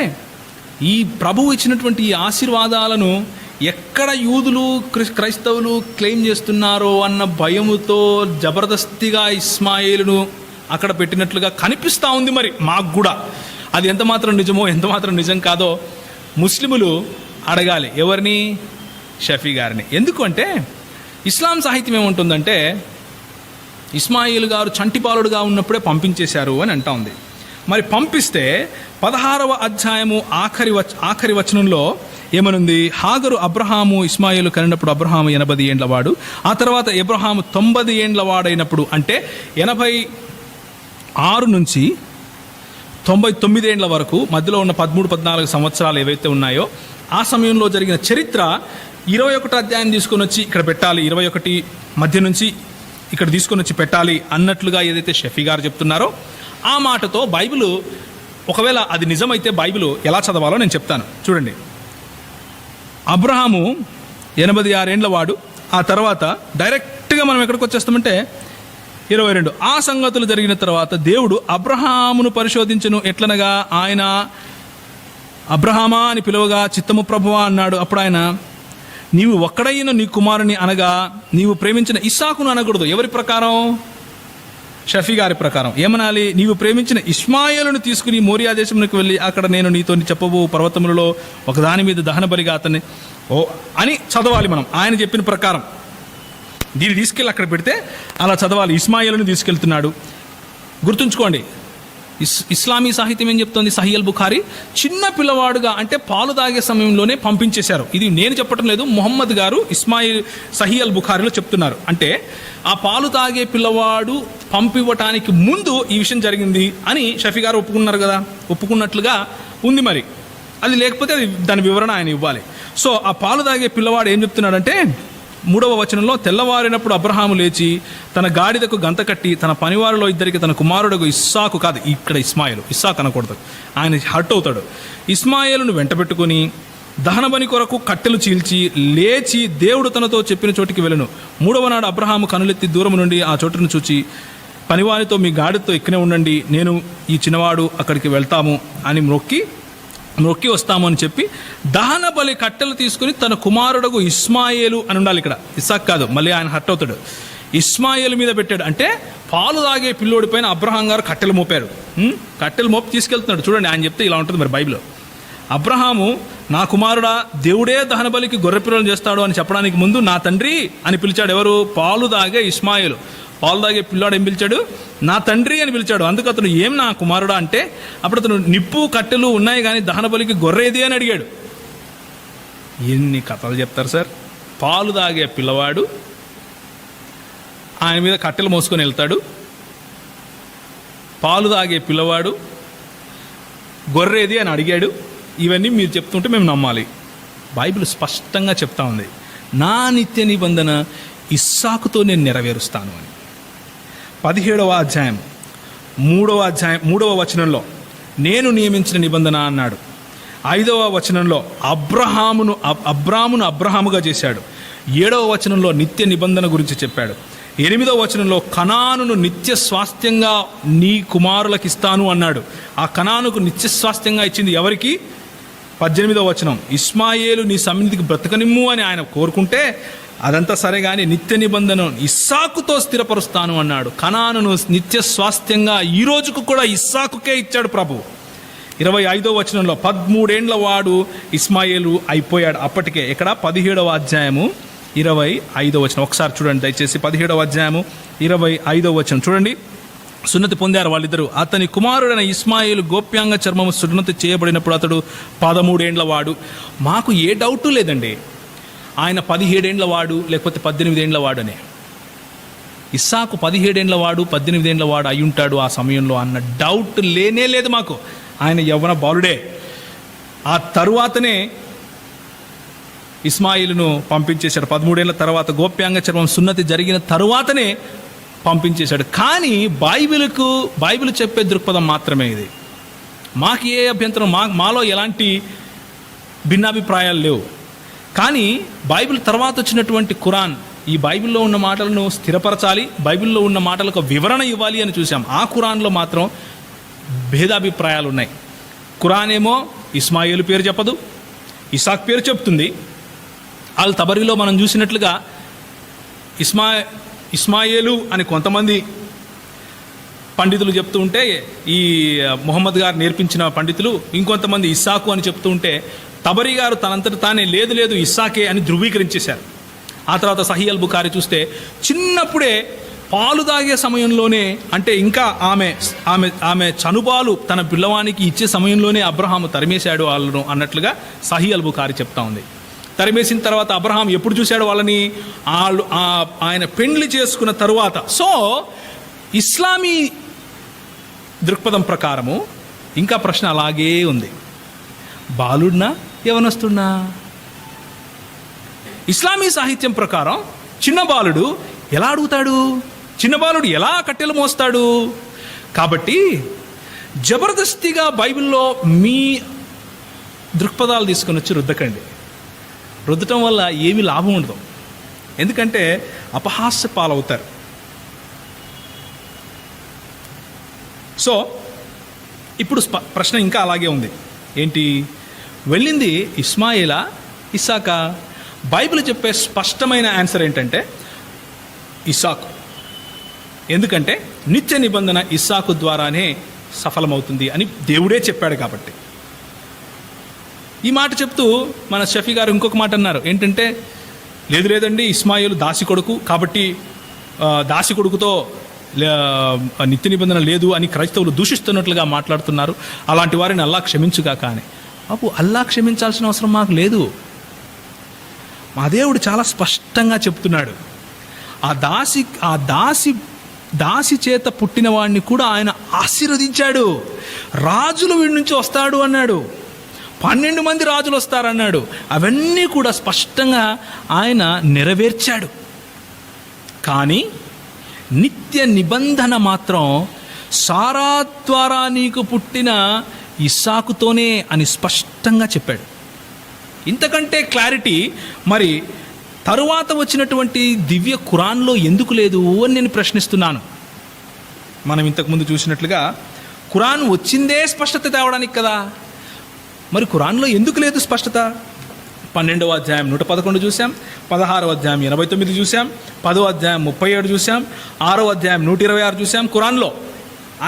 A: ఈ ప్రభువు ఇచ్చినటువంటి ఈ ఆశీర్వాదాలను ఎక్కడ యూదులు క్రైస్తవులు క్లెయిమ్ చేస్తున్నారో అన్న భయముతో జబర్దస్తిగా ఇస్మాయిలును అక్కడ పెట్టినట్లుగా కనిపిస్తూ ఉంది. మరి మాకు కూడా అది ఎంతమాత్రం నిజమో ఎంతమాత్రం నిజం కాదో ముస్లిములు అడగాలి. ఎవరిని? షఫీ గారిని. ఎందుకు అంటే ఇస్లాం సాహిత్యం ఏముంటుందంటే, ఇస్మాయిల్ గారు చంటిపాలుడుగా ఉన్నప్పుడే పంపించేశారు అని అంటా ఉంది. మరి పంపిస్తే 16వ అధ్యాయము ఆఖరి వచనంలో ఏమనుంది? హాగరు అబ్రహాము ఇస్మాయిలు కనినప్పుడు అబ్రహాము 80 ఏండ్ల వాడు, ఆ తర్వాత అబ్రహాము 90 ఏండ్ల వాడైనప్పుడు, అంటే 86 నుంచి 99 ఏండ్ల వరకు మధ్యలో ఉన్న 13-14 సంవత్సరాలు ఏవైతే ఉన్నాయో ఆ సమయంలో జరిగిన చరిత్ర 21 అధ్యాయం తీసుకొని వచ్చి ఇక్కడ పెట్టాలి, 21 మధ్య నుంచి ఇక్కడ తీసుకొని వచ్చి పెట్టాలి అన్నట్లుగా ఏదైతే షఫీ గారు చెప్తున్నారో ఆ మాటతో బైబిల్, ఒకవేళ అది నిజమైతే బైబిల్ ఎలా చదవాలో నేను చెప్తాను. చూడండి, అబ్రహాము 86 ఏండ్ల వాడు, ఆ తర్వాత డైరెక్ట్గా మనం ఎక్కడికి వచ్చేస్తామంటే 22. ఆ సంగతులు జరిగిన తర్వాత దేవుడు అబ్రహామును పరిశోధించును, ఎట్లనగా ఆయన అబ్రహామా అని పిలువగా చిత్తము ప్రభువా అన్నాడు. అప్పుడు ఆయన, నీవు ఒక్కడైన నీ కుమారుని అనగా నీవు ప్రేమించిన ఇస్సాకును అనకూడదు. ఎవరి ప్రకారం? షఫీ గారి ప్రకారం ఏమనాలి? నీవు ప్రేమించిన ఇష్మాయేలును తీసుకుని మోరియా దేశమునకు వెళ్ళి అక్కడ నేను నీతో చెప్పబో పర్వతములలో ఒకదాని మీద దహన బలిగా అతన్ని అని చదవాలి మనం. ఆయన చెప్పిన ప్రకారం దీన్ని తీసుకెళ్ళి అక్కడ పెడితే అలా చదవాలి. ఇస్మాయిల్ను తీసుకెళ్తున్నాడు. గుర్తుంచుకోండి, ఇస్లామీ సాహిత్యం ఏం చెప్తోంది? సహీ అల్ బుఖారీ చిన్న పిల్లవాడుగా అంటే పాలు తాగే సమయంలోనే పంపించేశారు. ఇది నేను చెప్పటం లేదు, ముహమ్మద్ గారు సహీ అల్ బుఖారీలో చెప్తున్నారు. అంటే ఆ పాలు తాగే పిల్లవాడు పంపివ్వటానికి ముందు ఈ విషయం జరిగింది అని షఫీ గారు ఒప్పుకున్నారు కదా, ఒప్పుకున్నట్లుగా ఉంది. మరి అది లేకపోతే అది దాని వివరణ ఆయన ఇవ్వాలి. సో ఆ పాలు తాగే పిల్లవాడు ఏం చెప్తున్నాడంటే 3వ వచనంలో, తెల్లవారినప్పుడు అబ్రహాము లేచి తన గాడిదకు గంత కట్టి తన పనివారిలో ఇద్దరికి తన కుమారుడు ఇస్సాకు, కాదు ఇక్కడ ఇస్సాకు అనకూడదు, ఆయన హర్ట్ అవుతాడు, ఇస్మాయేలును వెంట పెట్టుకుని దహన బలి కొరకు కట్టెలు చీల్చి లేచి దేవుడు తనతో చెప్పిన చోటికి వెళ్ళను. 3వ నాడు అబ్రహాము కనులెత్తి దూరం నుండి ఆ చోటును చూచి, పనివారితో మీ గాడితో ఎక్కనే ఉండండి, నేను ఈ చిన్నవాడు అక్కడికి వెళ్తాము అని మొక్కి వస్తాము అని చెప్పి దహన బలి కట్టెలు తీసుకుని తన కుమారుడు ఇస్మాయేలు అని ఉండాలి, ఇక్కడ ఇస్సాక్ కాదు, మళ్ళీ ఆయన హర్ట్ అవుతాడు, ఇస్మాయేలు మీద పెట్టాడు. అంటే పాలు తాగే పిల్లోడి పైన అబ్రహాం గారు కట్టెలు మోపారు. కట్టెలు మోపి తీసుకెళ్తున్నాడు. చూడండి, ఆయన చెప్తే ఇలా ఉంటుంది మరి బైబిల్లో. అబ్రహాము, నా కుమారుడా, దేవుడే దహన బలికి గొర్రె పిల్లలు చేస్తాడు అని చెప్పడానికి ముందు నా తండ్రి అని పిలిచాడు. ఎవరు? పాలు తాగే ఇస్మాయేలు. పాలు తాగే పిల్లాడు ఏం పిలిచాడు? నా తండ్రి అని పిలిచాడు. అందుకు అతను, ఏం నా కుమారుడా అంటే, అప్పుడు అతను, నిప్పు కట్టెలు ఉన్నాయి కానీ దహన బలికి గొర్రెది అని అడిగాడు. ఎన్ని కథలు చెప్తారు సార్. పాలు తాగే పిల్లవాడు ఆయన మీద కట్టెలు మోసుకొని వెళ్తాడు, పాలు తాగే పిల్లవాడు గొర్రెది అని అడిగాడు. ఇవన్నీ మీరు చెప్తుంటే మేము నమ్మాలి. బైబిల్ స్పష్టంగా చెప్తా ఉంది, నా నిత్య నిబంధన ఇస్సాకుతో నేను నెరవేరుస్తాను అని. 17వ అధ్యాయం 3వ వచనంలో నేను నియమించిన నిబంధన అన్నాడు. 5వ వచనంలో అబ్రామును అబ్రహాముగా చేశాడు. 7వ వచనంలో నిత్య నిబంధన గురించి చెప్పాడు. 8వ వచనంలో కనానును నిత్య స్వాస్థ్యంగా నీ కుమారులకు ఇస్తాను అన్నాడు. ఆ కనానుకు నిత్య స్వాస్థ్యంగా ఇచ్చింది ఎవరికి? 18వ వచనం, ఇస్మాయేలు నీ సన్నిధికి బ్రతకనిమ్ము అని ఆయన కోరుకుంటే అదంతా సరే కానీ నిత్య నిబంధనను ఇస్సాకుతో స్థిరపరుస్తాను అన్నాడు. కనానును నిత్య స్వాస్థ్యంగా ఈ రోజుకు కూడా ఇస్సాకుకే ఇచ్చాడు ప్రభు. 25వ వచనంలో 13 ఏండ్ల వాడు ఇస్మాయేలు అయిపోయాడు అప్పటికే. ఇక్కడ 17వ అధ్యాయము 25వ వచనం ఒకసారి చూడండి దయచేసి. 17వ అధ్యాయము 25వ వచనం చూడండి. సున్నతి పొందారు వాళ్ళిద్దరూ. అతని కుమారుడైన ఇస్మాయిలు గోప్యాంగ చర్మము సున్నతి చేయబడినప్పుడు అతడు 13 ఏండ్ల వాడు. మాకు ఏ డౌటు లేదండి ఆయన 17 ఏండ్ల వాడు లేకపోతే 18 ఏండ్ల వాడు అని. ఇస్సాకు 17 ఏండ్ల వాడు 18 ఏండ్ల వాడు అయి ఉంటాడు ఆ సమయంలో అన్న డౌట్ లేనే లేదు మాకు. ఆయన యవ్వన బాలుడే. ఆ తరువాతనే ఇస్మాయిలును పంపించేశాడు. 13 ఏళ్ల తర్వాత గోప్యాంగ చర్మం సున్నతి జరిగిన తరువాతనే పంపించేశాడు. కానీ బైబిల్ చెప్పే దృక్పథం మాత్రమే ఇది. మాకు ఏ అభ్యంతరం, మాలో ఎలాంటి భిన్నాభిప్రాయాలు లేవు. కానీ బైబిల్ తర్వాత వచ్చినటువంటి ఖురాన్ ఈ బైబిల్లో ఉన్న మాటలను స్థిరపరచాలి, బైబిల్లో ఉన్న మాటలకు వివరణ ఇవ్వాలి అని చూసాం. ఆ ఖురాన్లో మాత్రం భేదాభిప్రాయాలు ఉన్నాయి. ఖురాన్ ఏమో ఇస్మాయిలు పేరు చెప్పదు, ఇసాక్ పేరు చెప్తుంది. అల్ తబరీలో మనం చూసినట్లుగా ఇస్మాయేలు అని కొంతమంది పండితులు చెప్తూ ఉంటే, ఈ ముహమ్మద్ గారు నేర్పించిన పండితులు ఇంకొంతమంది ఇస్సాకు అని చెప్తూ ఉంటే, తబరీ గారు తనంతట తానే లేదు ఇస్సాకే అని ధృవీకరించేశారు. ఆ తర్వాత సహీ అల్ బుఖారీ చూస్తే చిన్నప్పుడే పాలు తాగే సమయంలోనే, అంటే ఇంకా ఆమె చనుబాలు తన పిల్లవానికి ఇచ్చే సమయంలోనే అబ్రహాము తరిమేశాడు వాళ్ళను అన్నట్లుగా సహీ అల్ బుఖారీ చెప్తా ఉంది. తరిమేసిన తర్వాత అబ్రహాం ఎప్పుడు చూశాడు వాళ్ళని? ఆయన పెండ్లి చేసుకున్న తరువాత. సో ఇస్లామీ దృక్పథం ప్రకారము ఇంకా ప్రశ్న అలాగే ఉంది, బాలుడినా యవనస్తున్నా? ఇస్లామీ సాహిత్యం ప్రకారం చిన్న బాలుడు ఎలా అడుగుతాడు? చిన్న బాలుడు ఎలా కట్టెలు మోస్తాడు? కాబట్టి జబర్దస్తిగా బైబిల్లో మీ దృక్పథాలు తీసుకొని వచ్చి రుద్దకండి. రుద్దటం వల్ల ఏమీ లాభం ఉండదు. ఎందుకంటే అపహాస్య పాలవుతారు. సో ఇప్పుడు ప్రశ్న ఇంకా అలాగే ఉంది. ఏంటి? వెళ్ళింది ఇస్మాయిలా, ఇస్సాకా? బైబిల్ చెప్పే స్పష్టమైన ఆన్సర్ ఏంటంటే ఇస్సాకు. ఎందుకంటే నిత్య నిబంధన ఇస్సాకు ద్వారానే సఫలమవుతుంది అని దేవుడే చెప్పాడు కాబట్టి. ఈ మాట చెప్తూ మన షఫీ గారు ఇంకొక మాట అన్నారు. ఏంటంటే లేదండి, ఇస్మాయిల్ దాసి కొడుకు కాబట్టి దాసి కొడుకుతో నిత్య నిబంధన లేదు అని క్రైస్తవులు దూషిస్తున్నట్లుగా మాట్లాడుతున్నారు. అలాంటి వారిని అల్లా క్షమించుగా. కానీ బాబు, అల్లా క్షమించాల్సిన అవసరం మాకు లేదు. మా దేవుడు చాలా స్పష్టంగా చెప్తున్నాడు. ఆ దాసి చేత పుట్టిన వాడిని కూడా ఆయన ఆశీర్వదించాడు. రాజులు వీడి నుంచి వస్తాడు అన్నాడు. 12 మంది రాజులు వస్తారన్నాడు. అవన్నీ కూడా స్పష్టంగా ఆయన నెరవేర్చాడు. కానీ నిత్య నిబంధన మాత్రం సారా ద్వారా నీకు పుట్టిన ఇస్సాకుతోనే అని స్పష్టంగా చెప్పాడు. ఇంతకంటే క్లారిటీ మరి తరువాత వచ్చినటువంటి దివ్య ఖురాన్లో ఎందుకు లేదు అని నేను ప్రశ్నిస్తున్నాను. మనం ఇంతకుముందు చూసినట్లుగా ఖురాన్ వచ్చిందే స్పష్టత తేవడానికి కదా. మరి ఖురాన్లో ఎందుకు లేదు స్పష్టత? 12వ అధ్యాయం 111 చూసాం, 16వ అధ్యాయం 89 చూసాం, 10వ అధ్యాయం 37 చూసాం, 6వ అధ్యాయం 126 చూసాం. ఖురాన్లో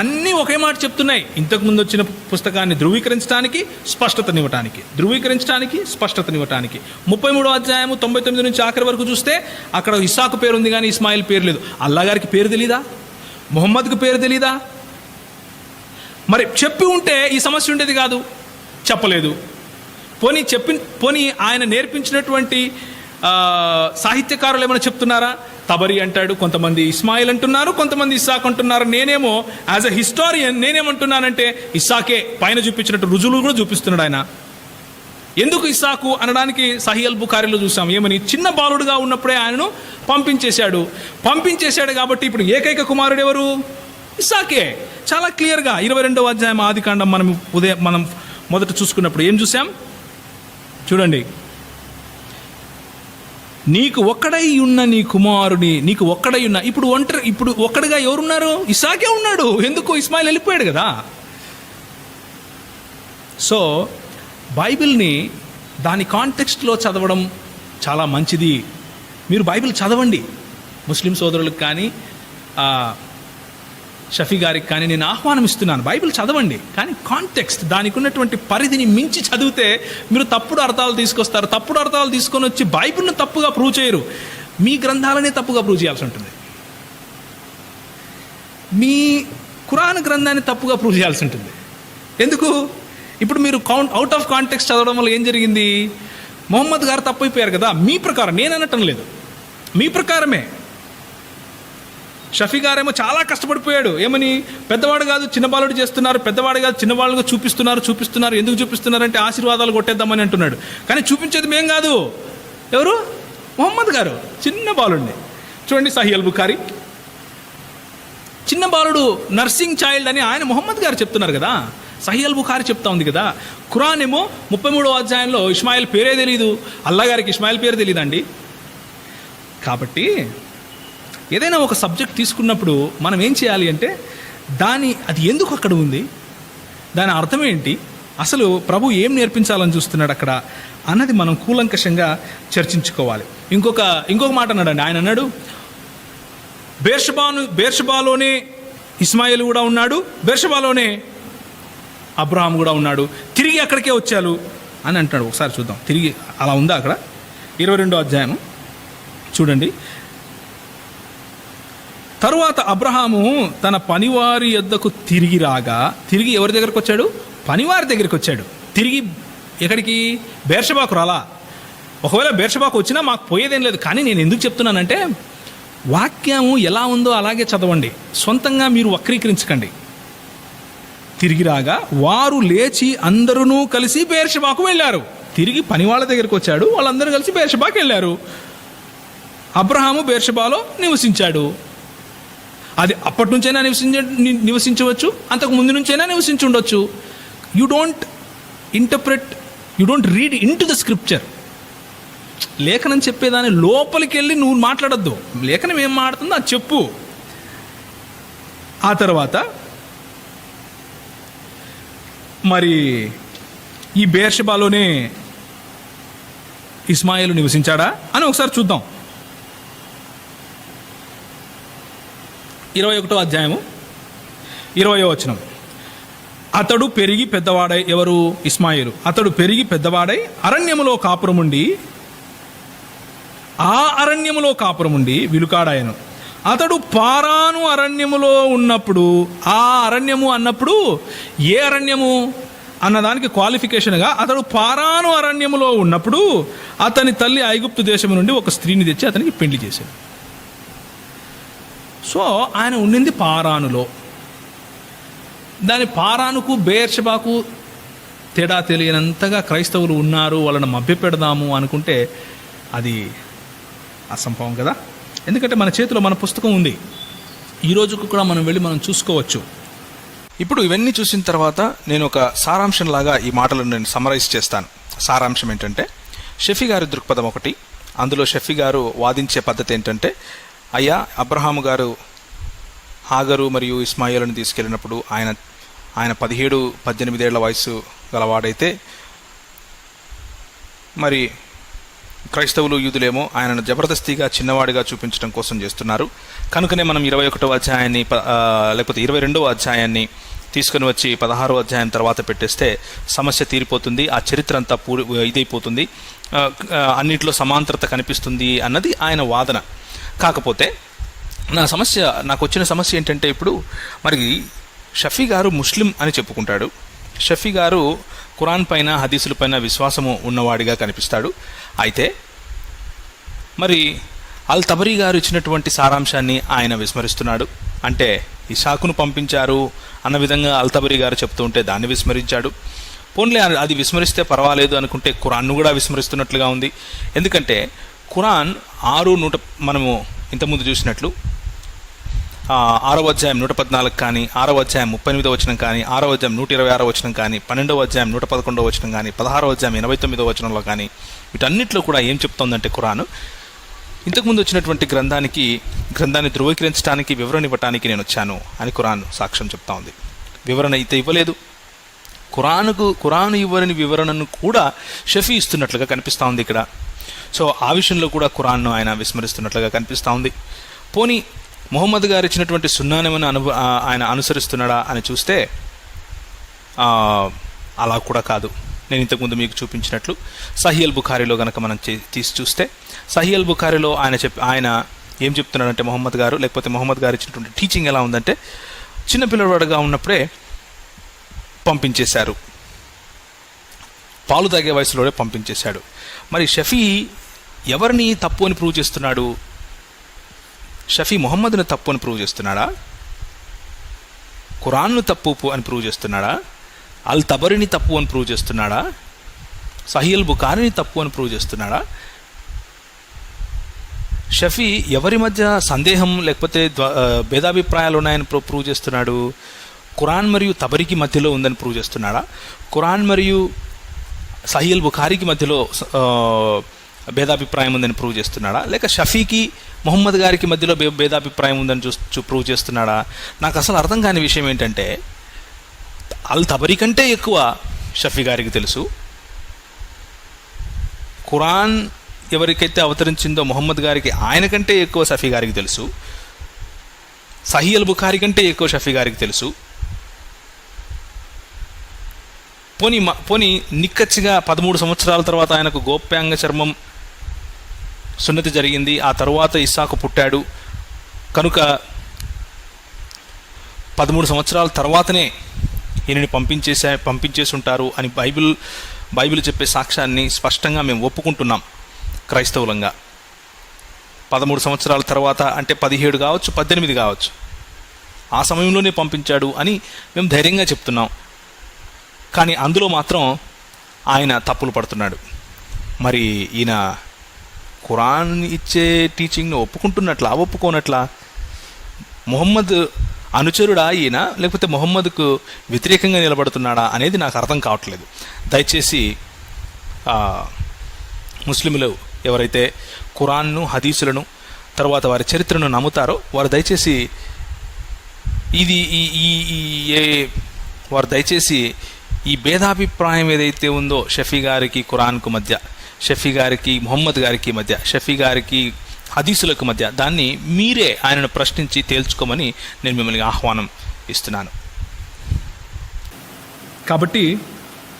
A: అన్నీ ఒకే మాట చెప్తున్నాయి. ఇంతకుముందు వచ్చిన పుస్తకాన్ని ధృవీకరించడానికి, స్పష్టతనివ్వటానికి, 33వ అధ్యాయము 99 నుంచి ఆఖరి వరకు చూస్తే అక్కడ ఇస్సాకు పేరు ఉంది కానీ ఇస్మాయిల్ పేరు లేదు. అల్లా గారికి పేరు తెలీదా? మొహమ్మద్కి పేరు తెలీదా? మరి చెప్పి ఉంటే ఈ సమస్య ఉండేది కాదు. చెప్పలేదు. పోనీ ఆయన నేర్పించినటువంటి సాహిత్యకారులు ఏమైనా చెప్తున్నారా? తబరి అంటాడు, కొంతమంది ఇస్మాయిల్ అంటున్నారు, కొంతమంది ఇస్సాక్ అంటున్నారు. నేనేమో యాజ్ అ హిస్టారియన్ నేనేమంటున్నానంటే ఇస్సాకే పైన చూపించినట్టు రుజువులు కూడా చూపిస్తున్నాడు ఆయన. ఎందుకు ఇస్సాకు అనడానికి సహీ అల్ బుఖారీలో చూసాం. ఏమని? చిన్న బాలుడుగా ఉన్నప్పుడే ఆయనను పంపించేశాడు కాబట్టి ఇప్పుడు ఏకైక కుమారుడు ఎవరు? ఇస్సాకే. చాలా క్లియర్గా 22వ అధ్యాయం ఆదికాండం మనం మొదట చూసుకున్నప్పుడు ఏం చూసాం చూడండి. నీకు ఒక్కడై ఉన్న నీ కుమారుని నీకు ఒక్కడై ఉన్న. ఇప్పుడు ఒక్కడిగా ఎవరున్నారు? ఇస్సాకే ఉన్నాడు. ఎందుకు? ఇస్మాయిల్ వెళ్ళిపోయాడు కదా. సో బైబిల్ని దాని కాంటెక్స్ట్లో చదవడం చాలా మంచిది. మీరు బైబిల్ చదవండి. ముస్లిం సోదరులకు కానీ షఫీ గారికి కానీ నేను ఆహ్వానం ఇస్తున్నాను. బైబిల్ చదవండి, కానీ కాంటెక్స్ట్, దానికి ఉన్నటువంటి పరిధిని మించి చదివితే మీరు తప్పుడు అర్థాలు తీసుకొస్తారు. తప్పుడు అర్థాలు తీసుకొని వచ్చి బైబిల్ను తప్పుగా ప్రూవ్ చేయరు, మీ గ్రంథాలనే తప్పుగా ప్రూవ్ చేయాల్సి ఉంటుంది. మీ ఖురాన్ గ్రంథాన్ని తప్పుగా ప్రూవ్ చేయాల్సి ఉంటుంది. ఎందుకు? ఇప్పుడు మీరు అవుట్ ఆఫ్ కాంటెక్స్ట్ చదవడం వల్ల ఏం జరిగింది? మొహమ్మద్ గారు తప్పైపోయారు కదా. మీ ప్రకారం, నేను అనటం లేదు, మీ ప్రకారమే. షఫీ గారేమో చాలా కష్టపడిపోయాడు. ఏమని? పెద్దవాడు కాదు చిన్న బాలుడు చేస్తున్నారు, పెద్దవాడు కాదు చిన్నవాళ్ళుగా చూపిస్తున్నారు. ఎందుకు చూపిస్తున్నారంటే ఆశీర్వాదాలు కొట్టేద్దామని అంటున్నాడు. కానీ చూపించేది మేం కాదు. ఎవరు? మొహమ్మద్ గారు. చిన్న బాలుడిని చూడండి. సహీ అల్ బుఖారీ, చిన్న బాలుడు, నర్సింగ్ చైల్డ్ అని ఆయన మొహమ్మద్ గారు చెప్తున్నారు కదా. సహీ అల్ బుఖారీ చెప్తా ఉంది కదా. ఖురాన్ ఏమో 33వ అధ్యాయంలో ఇస్మాయిల్ పేరే తెలీదు. అల్లా గారికి ఇస్మాయిల్ పేరు తెలియదండి. కాబట్టి ఏదైనా ఒక సబ్జెక్ట్ తీసుకున్నప్పుడు మనం ఏం చేయాలి అంటే అది ఎందుకు అక్కడ ఉంది, దాని అర్థం ఏంటి, అసలు ప్రభు ఏం నేర్పించాలని చూస్తున్నాడు అక్కడ అన్నది మనం కూలంకషంగా చర్చించుకోవాలి. ఇంకొక మాట అన్నాడండి. ఆయన అన్నాడు, బేర్షబాలోనే ఇస్మాయిల్ కూడా ఉన్నాడు, బేర్షబాలోనే అబ్రహాం కూడా ఉన్నాడు, తిరిగి అక్కడికే వచ్చారు అని అంటాడు. ఒకసారి చూద్దాం, తిరిగి అలా ఉందా అక్కడ? 22వ అధ్యాయం చూడండి. తరువాత అబ్రహాము తన పనివారి యొద్దకు తిరిగి రాగా, తిరిగి ఎవరి దగ్గరకు వచ్చాడు? పనివారి దగ్గరికి వచ్చాడు. తిరిగి ఎక్కడికి? బేర్షబాకు రాలా. ఒకవేళ బేర్షబాకు వచ్చినా మాకు పోయేదేం లేదు. కానీ నేను ఎందుకు చెప్తున్నానంటే వాక్యము ఎలా ఉందో అలాగే చదవండి, సొంతంగా మీరు వక్రీకరించకండి. తిరిగి రాగా వారు లేచి అందరూ కలిసి బేర్షబాకు వెళ్ళారు. తిరిగి పనివాళ్ళ దగ్గరికి వచ్చాడు, వాళ్ళందరూ కలిసి బేర్షబాకు వెళ్ళారు. అబ్రహాము బేర్షబాలో నివసించాడు. అది అప్పటి నుంచైనా నివసించవచ్చు, అంతకు ముందు నుంచైనా నివసించి ఉండొచ్చు. You don't read in to the scripture. లేఖనం చెప్పేదాని లోపలికి వెళ్ళి నువ్వు మాట్లాడొద్దు. లేఖనం ఏం మాట్లాడుతుందో అది చెప్పు. ఆ తర్వాత మరి ఈ బేర్షెబాలోనే ఇస్మాయిలు నివసించాడా అని ఒకసారి చూద్దాం. 21వ అధ్యాయము 20వ వచనం. అతడు పెరిగి పెద్దవాడై, ఎవరు? ఇస్మాయిలు. అతడు పెరిగి పెద్దవాడై అరణ్యములో కాపురముండి, ఆ అరణ్యములో కాపురముండి విలుకాడాయను. అతడు పారాను అరణ్యములో ఉన్నప్పుడు, ఆ అరణ్యము అన్నప్పుడు ఏ అరణ్యము అన్నదానికి క్వాలిఫికేషన్గా, అతడు పారాను అరణ్యములో ఉన్నప్పుడు అతని తల్లి ఐగుప్తు దేశం నుండి ఒక స్త్రీని తెచ్చి అతనికి పెళ్లి చేశాడు. సో ఆయన ఉండింది పారానులో. దాని పారానుకు బెయేర్షెబాకు తేడా తెలియనంతగా క్రైస్తవులు ఉన్నారు, వాళ్ళని మభ్యపెడదాము అనుకుంటే అది అసంభవం కదా. ఎందుకంటే మన చేతిలో మన పుస్తకం ఉంది, ఈ రోజుకు కూడా మనం వెళ్ళి మనం చూసుకోవచ్చు.
C: ఇప్పుడు ఇవన్నీ చూసిన తర్వాత నేను ఒక సారాంశంలాగా ఈ మాటలను నేను సమరైజ్ చేస్తాను. సారాంశం ఏంటంటే, షఫీ గారి దృక్పథం ఒకటి. అందులో షఫీ గారు వాదించే పద్ధతి ఏంటంటే, అయ్యా అబ్రహాము గారు హాగరు మరియు ఇస్మాయిలను తీసుకెళ్ళినప్పుడు ఆయన 17-18 ఏళ్ల వయసు గలవాడైతే, మరి క్రైస్తవులు యూదులేమో ఆయనను జబర్దస్తిగా చిన్నవాడిగా చూపించడం కోసం చేస్తున్నారు. కనుకనే మనం 21వ అధ్యాయాన్ని లేకపోతే 22వ అధ్యాయాన్ని తీసుకుని వచ్చి 16వ అధ్యాయం తర్వాత పెట్టేస్తే సమస్య తీరిపోతుంది, ఆ చరిత్ర అంతా ఇదైపోతుంది, అన్నింటిలో సమాంతరత కనిపిస్తుంది అన్నది ఆయన వాదన. కాకపోతే నాకు వచ్చిన సమస్య ఏంటంటే, ఇప్పుడు మరి షఫీ గారు ముస్లిం అని చెప్పుకుంటాడు. షఫీ గారు ఖురాన్ పైన హదీసుల పైన విశ్వాసము ఉన్నవాడిగా కనిపిస్తాడు. అయితే మరి అల్ తబరీ గారు ఇచ్చినటువంటి సారాంశాన్ని ఆయన విస్మరిస్తున్నాడు. అంటే ఇసాకును పంపించారు అన్న విధంగా అల్ తబరీ గారు చెప్తూ ఉంటే దాన్ని విస్మరించాడు. పోన్లే అది విస్మరిస్తే పర్వాలేదు అనుకుంటే ఖురాన్ను కూడా విస్మరిస్తున్నట్లుగా ఉంది. ఎందుకంటే ఖురాన్ 6:100 మనము ఇంతకుముందు చూసినట్లు 6వ అధ్యాయం 114 కానీ, 6వ అధ్యాయం 38వ వచనం కానీ, 6వ అధ్యాయం 126వ వచనం కానీ, 12వ అధ్యాయం 111వ వచనం కానీ, 16వ అధ్యాయం 89వ వచనంలో కానీ, వీటన్నిటిలో కూడా ఏం చెప్తోందంటే ఖురాన్, ఇంతకుముందు వచ్చినటువంటి గ్రంథాన్ని ధృవీకరించడానికి, వివరణ ఇవ్వటానికి నేను వచ్చాను అని ఖురాన్ సాక్ష్యం చెప్తా ఉంది. వివరణ అయితే ఇవ్వలేదు. ఖురాను ఇవ్వని వివరణను కూడా షఫీ ఇస్తున్నట్లుగా కనిపిస్తూ ఉంది ఇక్కడ. సో ఆ విషయంలో కూడా ఖురాన్ను ఆయన విస్మరిస్తున్నట్లుగా కనిపిస్తూ ఉంది. పోనీ మొహమ్మద్ గారు ఇచ్చినటువంటి సున్నానేమని ఆయన అనుసరిస్తున్నాడా అని చూస్తే అలా కూడా కాదు. నేను ఇంతకుముందు మీకు చూపించినట్లు సహీ అల్ బుఖారీలో కనుక మనం తీసి చూస్తే, సహీ అల్ బుఖారీలో ఆయన ఏం చెప్తున్నాడంటే, మొహమ్మద్ గారు ఇచ్చినటువంటి టీచింగ్ ఎలా ఉందంటే, చిన్నపిల్లవాడుగా ఉన్నప్పుడే పంపించేశారు, పాలు తాగే వయసులోనే పంపించేశాడు. మరి షఫీ ఎవరిని తప్పు అని ప్రూవ్ చేస్తున్నాడు? షఫీ మొహమ్మద్ను తప్పు అని ప్రూవ్ చేస్తున్నాడా? ఖురాన్ను తప్పు అని ప్రూవ్ చేస్తున్నాడా? అల్ తబరిని తప్పు అని ప్రూవ్ చేస్తున్నాడా? సహీ అల్ బుఖారీని తప్పు అని ప్రూవ్ చేస్తున్నాడా? షఫీ ఎవరి మధ్య సందేహం లేకపోతే భేదాభిప్రాయాలు ఉన్నాయని ప్రూవ్ చేస్తున్నాడు? ఖురాన్ మరియు తబరికి మధ్యలో ఉందని ప్రూవ్ చేస్తున్నాడా? ఖురాన్ మరియు సహీ అల్ బుఖారీకి మధ్యలో భేదాభిప్రాయం ఉందని ప్రూవ్ చేస్తున్నాడా? లేక షఫీకి మొహమ్మద్ గారికి మధ్యలో భేదాభిప్రాయం ఉందని ప్రూవ్ చేస్తున్నాడా? నాకు అసలు అర్థం కాని విషయం ఏంటంటే, అల్ తబరీ కంటే ఎక్కువ షఫీ గారికి తెలుసు. ఖురాన్ ఎవరికైతే అవతరించిందో మొహమ్మద్ గారికి, ఆయన కంటే ఎక్కువ షఫీ గారికి తెలుసు. సహీ అల్ బుఖారీ కంటే ఎక్కువ షఫీ గారికి తెలుసు. పోనీ నిక్కచ్చిగా 13 సంవత్సరాల తర్వాత ఆయనకు గోప్యాంగ చర్మం సున్నతి జరిగింది, ఆ తరువాత ఇస్సాకు పుట్టాడు కనుక 13 సంవత్సరాల తర్వాతనే ఈయనని పంపించేసి ఉంటారు అని బైబిల్ చెప్పే సాక్ష్యాన్ని స్పష్టంగా మేము ఒప్పుకుంటున్నాం క్రైస్తవులంగా. 13 సంవత్సరాల తర్వాత అంటే 17 కావచ్చు, 18 కావచ్చు, ఆ సమయంలోనే పంపించాడు అని మేము ధైర్యంగా చెప్తున్నాం. కానీ అందులో మాత్రం ఆయన తప్పులు పడుతున్నాడు. మరి ఈయన ఖురాన్ ఇచ్చే టీచింగ్ను ఒప్పుకోనట్లా? మొహమ్మద్ అనుచరుడా ఈయన, లేకపోతే మొహమ్మద్కు వ్యతిరేకంగా నిలబడుతున్నాడా అనేది నాకు అర్థం కావట్లేదు. దయచేసి ముస్లింలు ఎవరైతే ఖురాన్ను, హదీసులను, తర్వాత వారి చరిత్రను నమ్ముతారో వారు దయచేసి ఈ భేదాభిప్రాయం ఏదైతే ఉందో షఫీ గారికి ఖురాన్కు మధ్య, షఫీ గారికి ముహమ్మద్ గారికి మధ్య, షఫీ గారికి హదీసులకు మధ్య, దాన్ని మీరే ఆయనను ప్రశ్నించి తేల్చుకోమని నేను మిమ్మల్ని ఆహ్వానం ఇస్తున్నాను.
A: కాబట్టి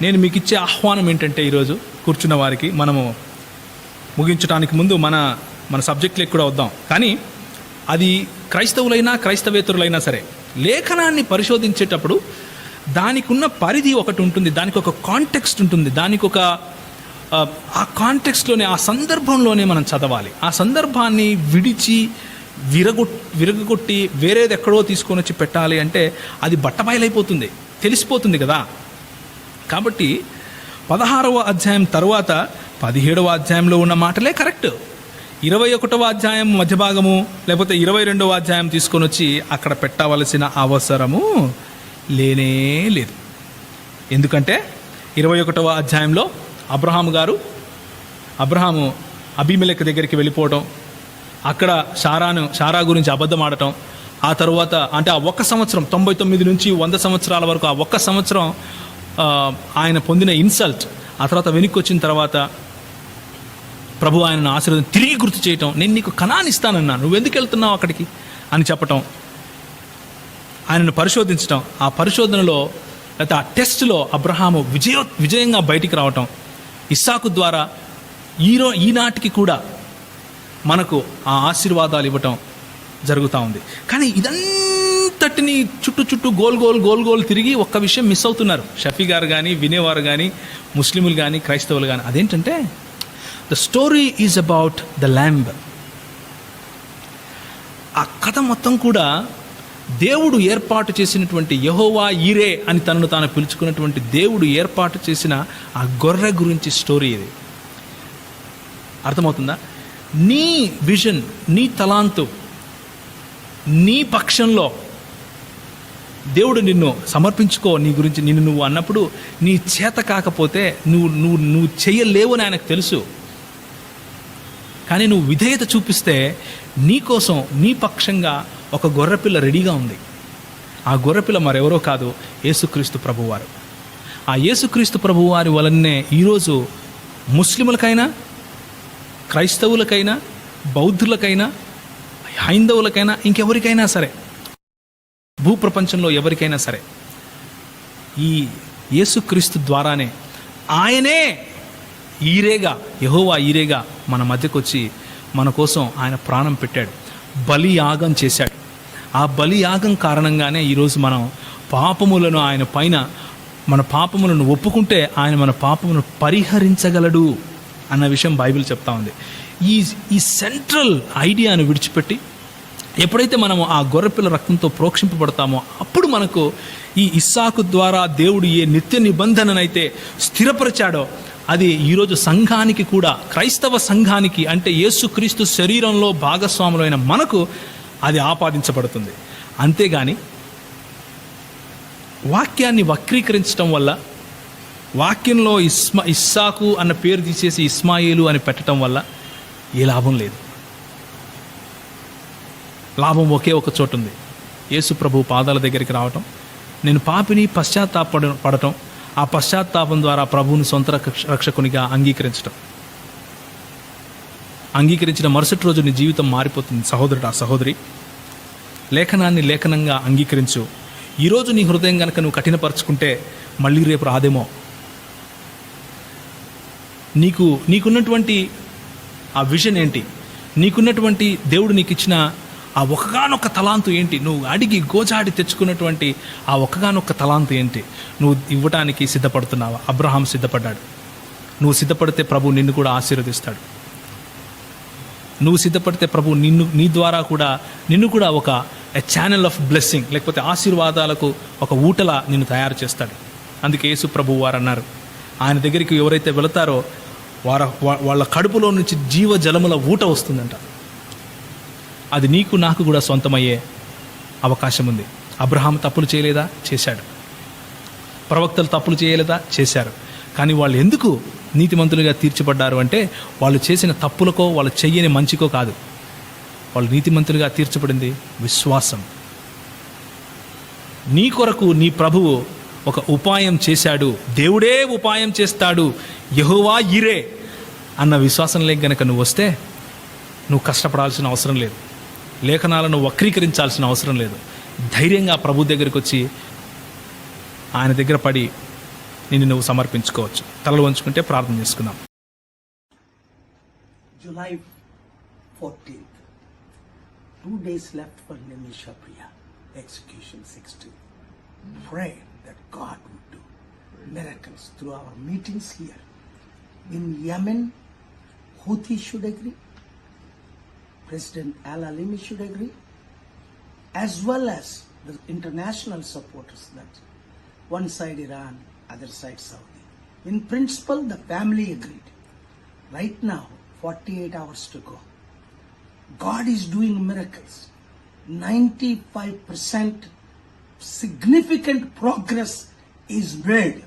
A: నేను మీకు ఇచ్చే ఆహ్వానం ఏంటంటే, ఈరోజు కూర్చున్న వారికి మనము ముగించడానికి ముందు మన సబ్జెక్టులకు కూడా వద్దాం. కానీ అది క్రైస్తవులైనా క్రైస్తవేతరులైనా సరే లేఖనాన్ని పరిశోధించేటప్పుడు దానికి ఉన్న పరిధి ఒకటి ఉంటుంది, దానికి ఒక కాంటెక్స్ట్ ఉంటుంది, దానికి ఒక ఆ కాంటెక్స్ట్లోనే, ఆ సందర్భంలోనే మనం చదవాలి. ఆ సందర్భాన్ని విడిచి విరగొట్టి వేరేది ఎక్కడో తీసుకొని వచ్చి పెట్టాలి అంటే అది బట్టబయలైపోతుంది, తెలిసిపోతుంది కదా. కాబట్టి 16వ అధ్యాయం తర్వాత 17వ అధ్యాయంలో ఉన్న మాటలే కరెక్ట్. 21వ అధ్యాయం మధ్య భాగము లేకపోతే 22వ అధ్యాయం తీసుకొని వచ్చి అక్కడ పెట్టవలసిన అవసరము లేనే లేదు. ఎందుకంటే 21వ అధ్యాయంలో అబ్రహాము అబీమెలెకు దగ్గరికి వెళ్ళిపోవటం, అక్కడ షారా గురించి అబద్ధం ఆడటం, ఆ తర్వాత అంటే ఆ ఒక్క సంవత్సరం 99 నుంచి 100 సంవత్సరాల వరకు ఆ ఒక్క సంవత్సరం ఆయన పొందిన ఇన్సల్ట్, ఆ తర్వాత వెనక్కి వచ్చిన తర్వాత ప్రభు ఆయనను ఆశీర్వదం తిరిగి గుర్తు చేయటం, నేను నీకు కనాన్ని ఇస్తానన్నా, నువ్వు ఎందుకు వెళ్తున్నావు అక్కడికి అని చెప్పటం, ఆయనను పరిశోధించటం, ఆ పరిశోధనలో లేకపోతే ఆ టెస్ట్లో అబ్రహాము విజయంగా బయటికి రావటం, ఇస్సాకు ద్వారా ఈనాటికి కూడా మనకు ఆ ఆశీర్వాదాలు ఇవ్వటం జరుగుతూ ఉంది. కానీ ఇదంతటిని చుట్టూ గోల్ తిరిగి ఒక్క విషయం మిస్ అవుతున్నారు షఫీ గారు కానీ, వినేవారు కానీ, ముస్లిములు కానీ, క్రైస్తవులు కానీ. అదేంటంటే the story is about the lamb. ఆ కథ మొత్తం కూడా దేవుడు ఏర్పాటు చేసినటువంటి యెహోవా ఈరే అని తనను తాను పిలుచుకున్నటువంటి దేవుడు ఏర్పాటు చేసిన ఆ గొర్రె గురించి స్టోరీ ఇది. అర్థమవుతుందా? నీ విజన్, నీ తలాంతు, నీ పక్షంలో దేవుడు నిన్ను సమర్పించుకో, నీ గురించి నిన్ను నువ్వు అన్నప్పుడు నీ చేత కాకపోతే నువ్వు చేయలేవని ఆయనకు తెలుసు. కానీ నువ్వు విధేయత చూపిస్తే నీ కోసం, నీ పక్షంగా ఒక గొర్రెపిల్ల రెడీగా ఉంది. ఆ గొర్రెపిల్ల మరెవరో కాదు, యేసుక్రీస్తు ప్రభువారు. ఆ యేసుక్రీస్తు ప్రభువారి వలనే ఈరోజు ముస్లిములకైనా, క్రైస్తవులకైనా, బౌద్ధులకైనా, హైందవులకైనా, ఇంకెవరికైనా సరే, భూప్రపంచంలో ఎవరికైనా సరే ఈ యేసుక్రీస్తు ద్వారానే ఆయనే ఈరేగా, యెహోవా ఈరేగా మన మధ్యకు వచ్చి మన కోసం ఆయన ప్రాణం పెట్టాడు, బలియాగం చేశాడు. ఆ బలియాగం కారణంగానే ఈరోజు మనం పాపములను ఆయన పైన, మన పాపములను ఒప్పుకుంటే ఆయన మన పాపములను పరిహరించగలడు అన్న విషయం బైబిల్ చెప్తా ఉంది. ఈ సెంట్రల్ ఐడియాను విడిచిపెట్టి ఎప్పుడైతే మనము ఆ గొర్రెపిల్ల రక్తంతో ప్రోక్షింపబడతామో అప్పుడు మనకు ఈ ఇస్సాకు ద్వారా దేవుడు ఏ నిత్య నిబంధననైతే స్థిరపరిచాడో అది ఈరోజు సంఘానికి కూడా, క్రైస్తవ సంఘానికి, అంటే యేసుక్రీస్తు శరీరంలో భాగస్వాములైన మనకు అది ఆపాదించబడుతుంది. అంతేగాని వాక్యాన్ని వక్రీకరించడం వల్ల, వాక్యంలో ఇస్సాకు అన్న పేరు తీసేసి ఇస్మాయిలు అని పెట్టడం వల్ల ఏ లాభం లేదు. లాభం ఒకే ఒక చోటు ఉంది, యేసు ప్రభు పాదాల దగ్గరికి రావటం, నేను పాపిని పశ్చాత్తాపడటం, ఆ పశ్చాత్తాపం ద్వారా ప్రభువుని సొంత రక్షకునిగా అంగీకరించిన మరుసటి రోజు నీ జీవితం మారిపోతుంది. సహోదరుడా, సహోదరి, లేఖనాన్ని లేఖనంగా అంగీకరించు. ఈరోజు నీ హృదయం కనుక నువ్వు కఠినపరుచుకుంటే మళ్ళీ రేపు రాదేమో. నీకున్నటువంటి ఆ విజన్ ఏంటి? నీకున్నటువంటి దేవుడు నీకు ఇచ్చిన ఆ ఒక్కగానొక్క తలాంతు ఏంటి? నువ్వు అడిగి గోజాడి తెచ్చుకున్నటువంటి ఆ ఒక్కగానొక్క తలాంతు ఏంటి? నువ్వు ఇవ్వటానికి సిద్ధపడుతున్నావా? అబ్రహాం సిద్ధపడ్డాడు. నువ్వు సిద్ధపడితే ప్రభు నిన్ను కూడా ఆశీర్వదిస్తాడు. నువ్వు సిద్ధపడితే ప్రభు నీ ద్వారా కూడా నిన్ను కూడా ఒక ఛానల్ ఆఫ్ బ్లెస్సింగ్, లేకపోతే ఆశీర్వాదాలకు ఒక ఊటలా నిన్ను తయారు చేస్తాడు. అందుకే యేసు ప్రభు వారు అన్నారు, ఆయన దగ్గరికి ఎవరైతే వెళతారో వాళ్ళ కడుపులో నుంచి జీవజలముల ఊట వస్తుందంట. అది నీకు నాకు కూడా సొంతమయ్యే అవకాశం ఉంది. అబ్రహాం తప్పులు చేయలేదా? చేశాడు. ప్రవక్తలు తప్పులు చేయలేదా? చేశారు. కానీ వాళ్ళు ఎందుకు నీతిమంతులుగా తీర్చబడ్డారు అంటే వాళ్ళు చేసిన తప్పులకో వాళ్ళు చెయ్యని మంచికో కాదు. వాళ్ళు నీతిమంతులుగా తీర్చబడింది విశ్వాసం. నీ కొరకు నీ ప్రభువు ఒక ఉపాయం చేశాడు, దేవుడే ఉపాయం చేస్తాడు, యెహోవా ఇరే అన్న విశ్వాసంలోకి గనక నువ్వు వస్తే నువ్వు కష్టపడాల్సిన అవసరం లేదు, లేఖనాలను వక్రీకరించాల్సిన అవసరం లేదు. ధైర్యంగా ప్రభు దగ్గరికి వచ్చి ఆయన దగ్గర పడి నిన్ను నువ్వు సమర్పించుకోవచ్చు. తలలు వంచుకుంటే ప్రార్థన చేసుకుందాం.
D: July 14th, 2 days left for Nimisha Priya, execution 16. Pray that God would do miracles through our meetings here. In Yemen, Houthi should agree, President Al-Alimi should agree, as well as the international supporters, that one side Iran, other side Saudi. In principle, the family agreed. Right now, 48 hours to go. God is doing miracles. 95% significant progress is made.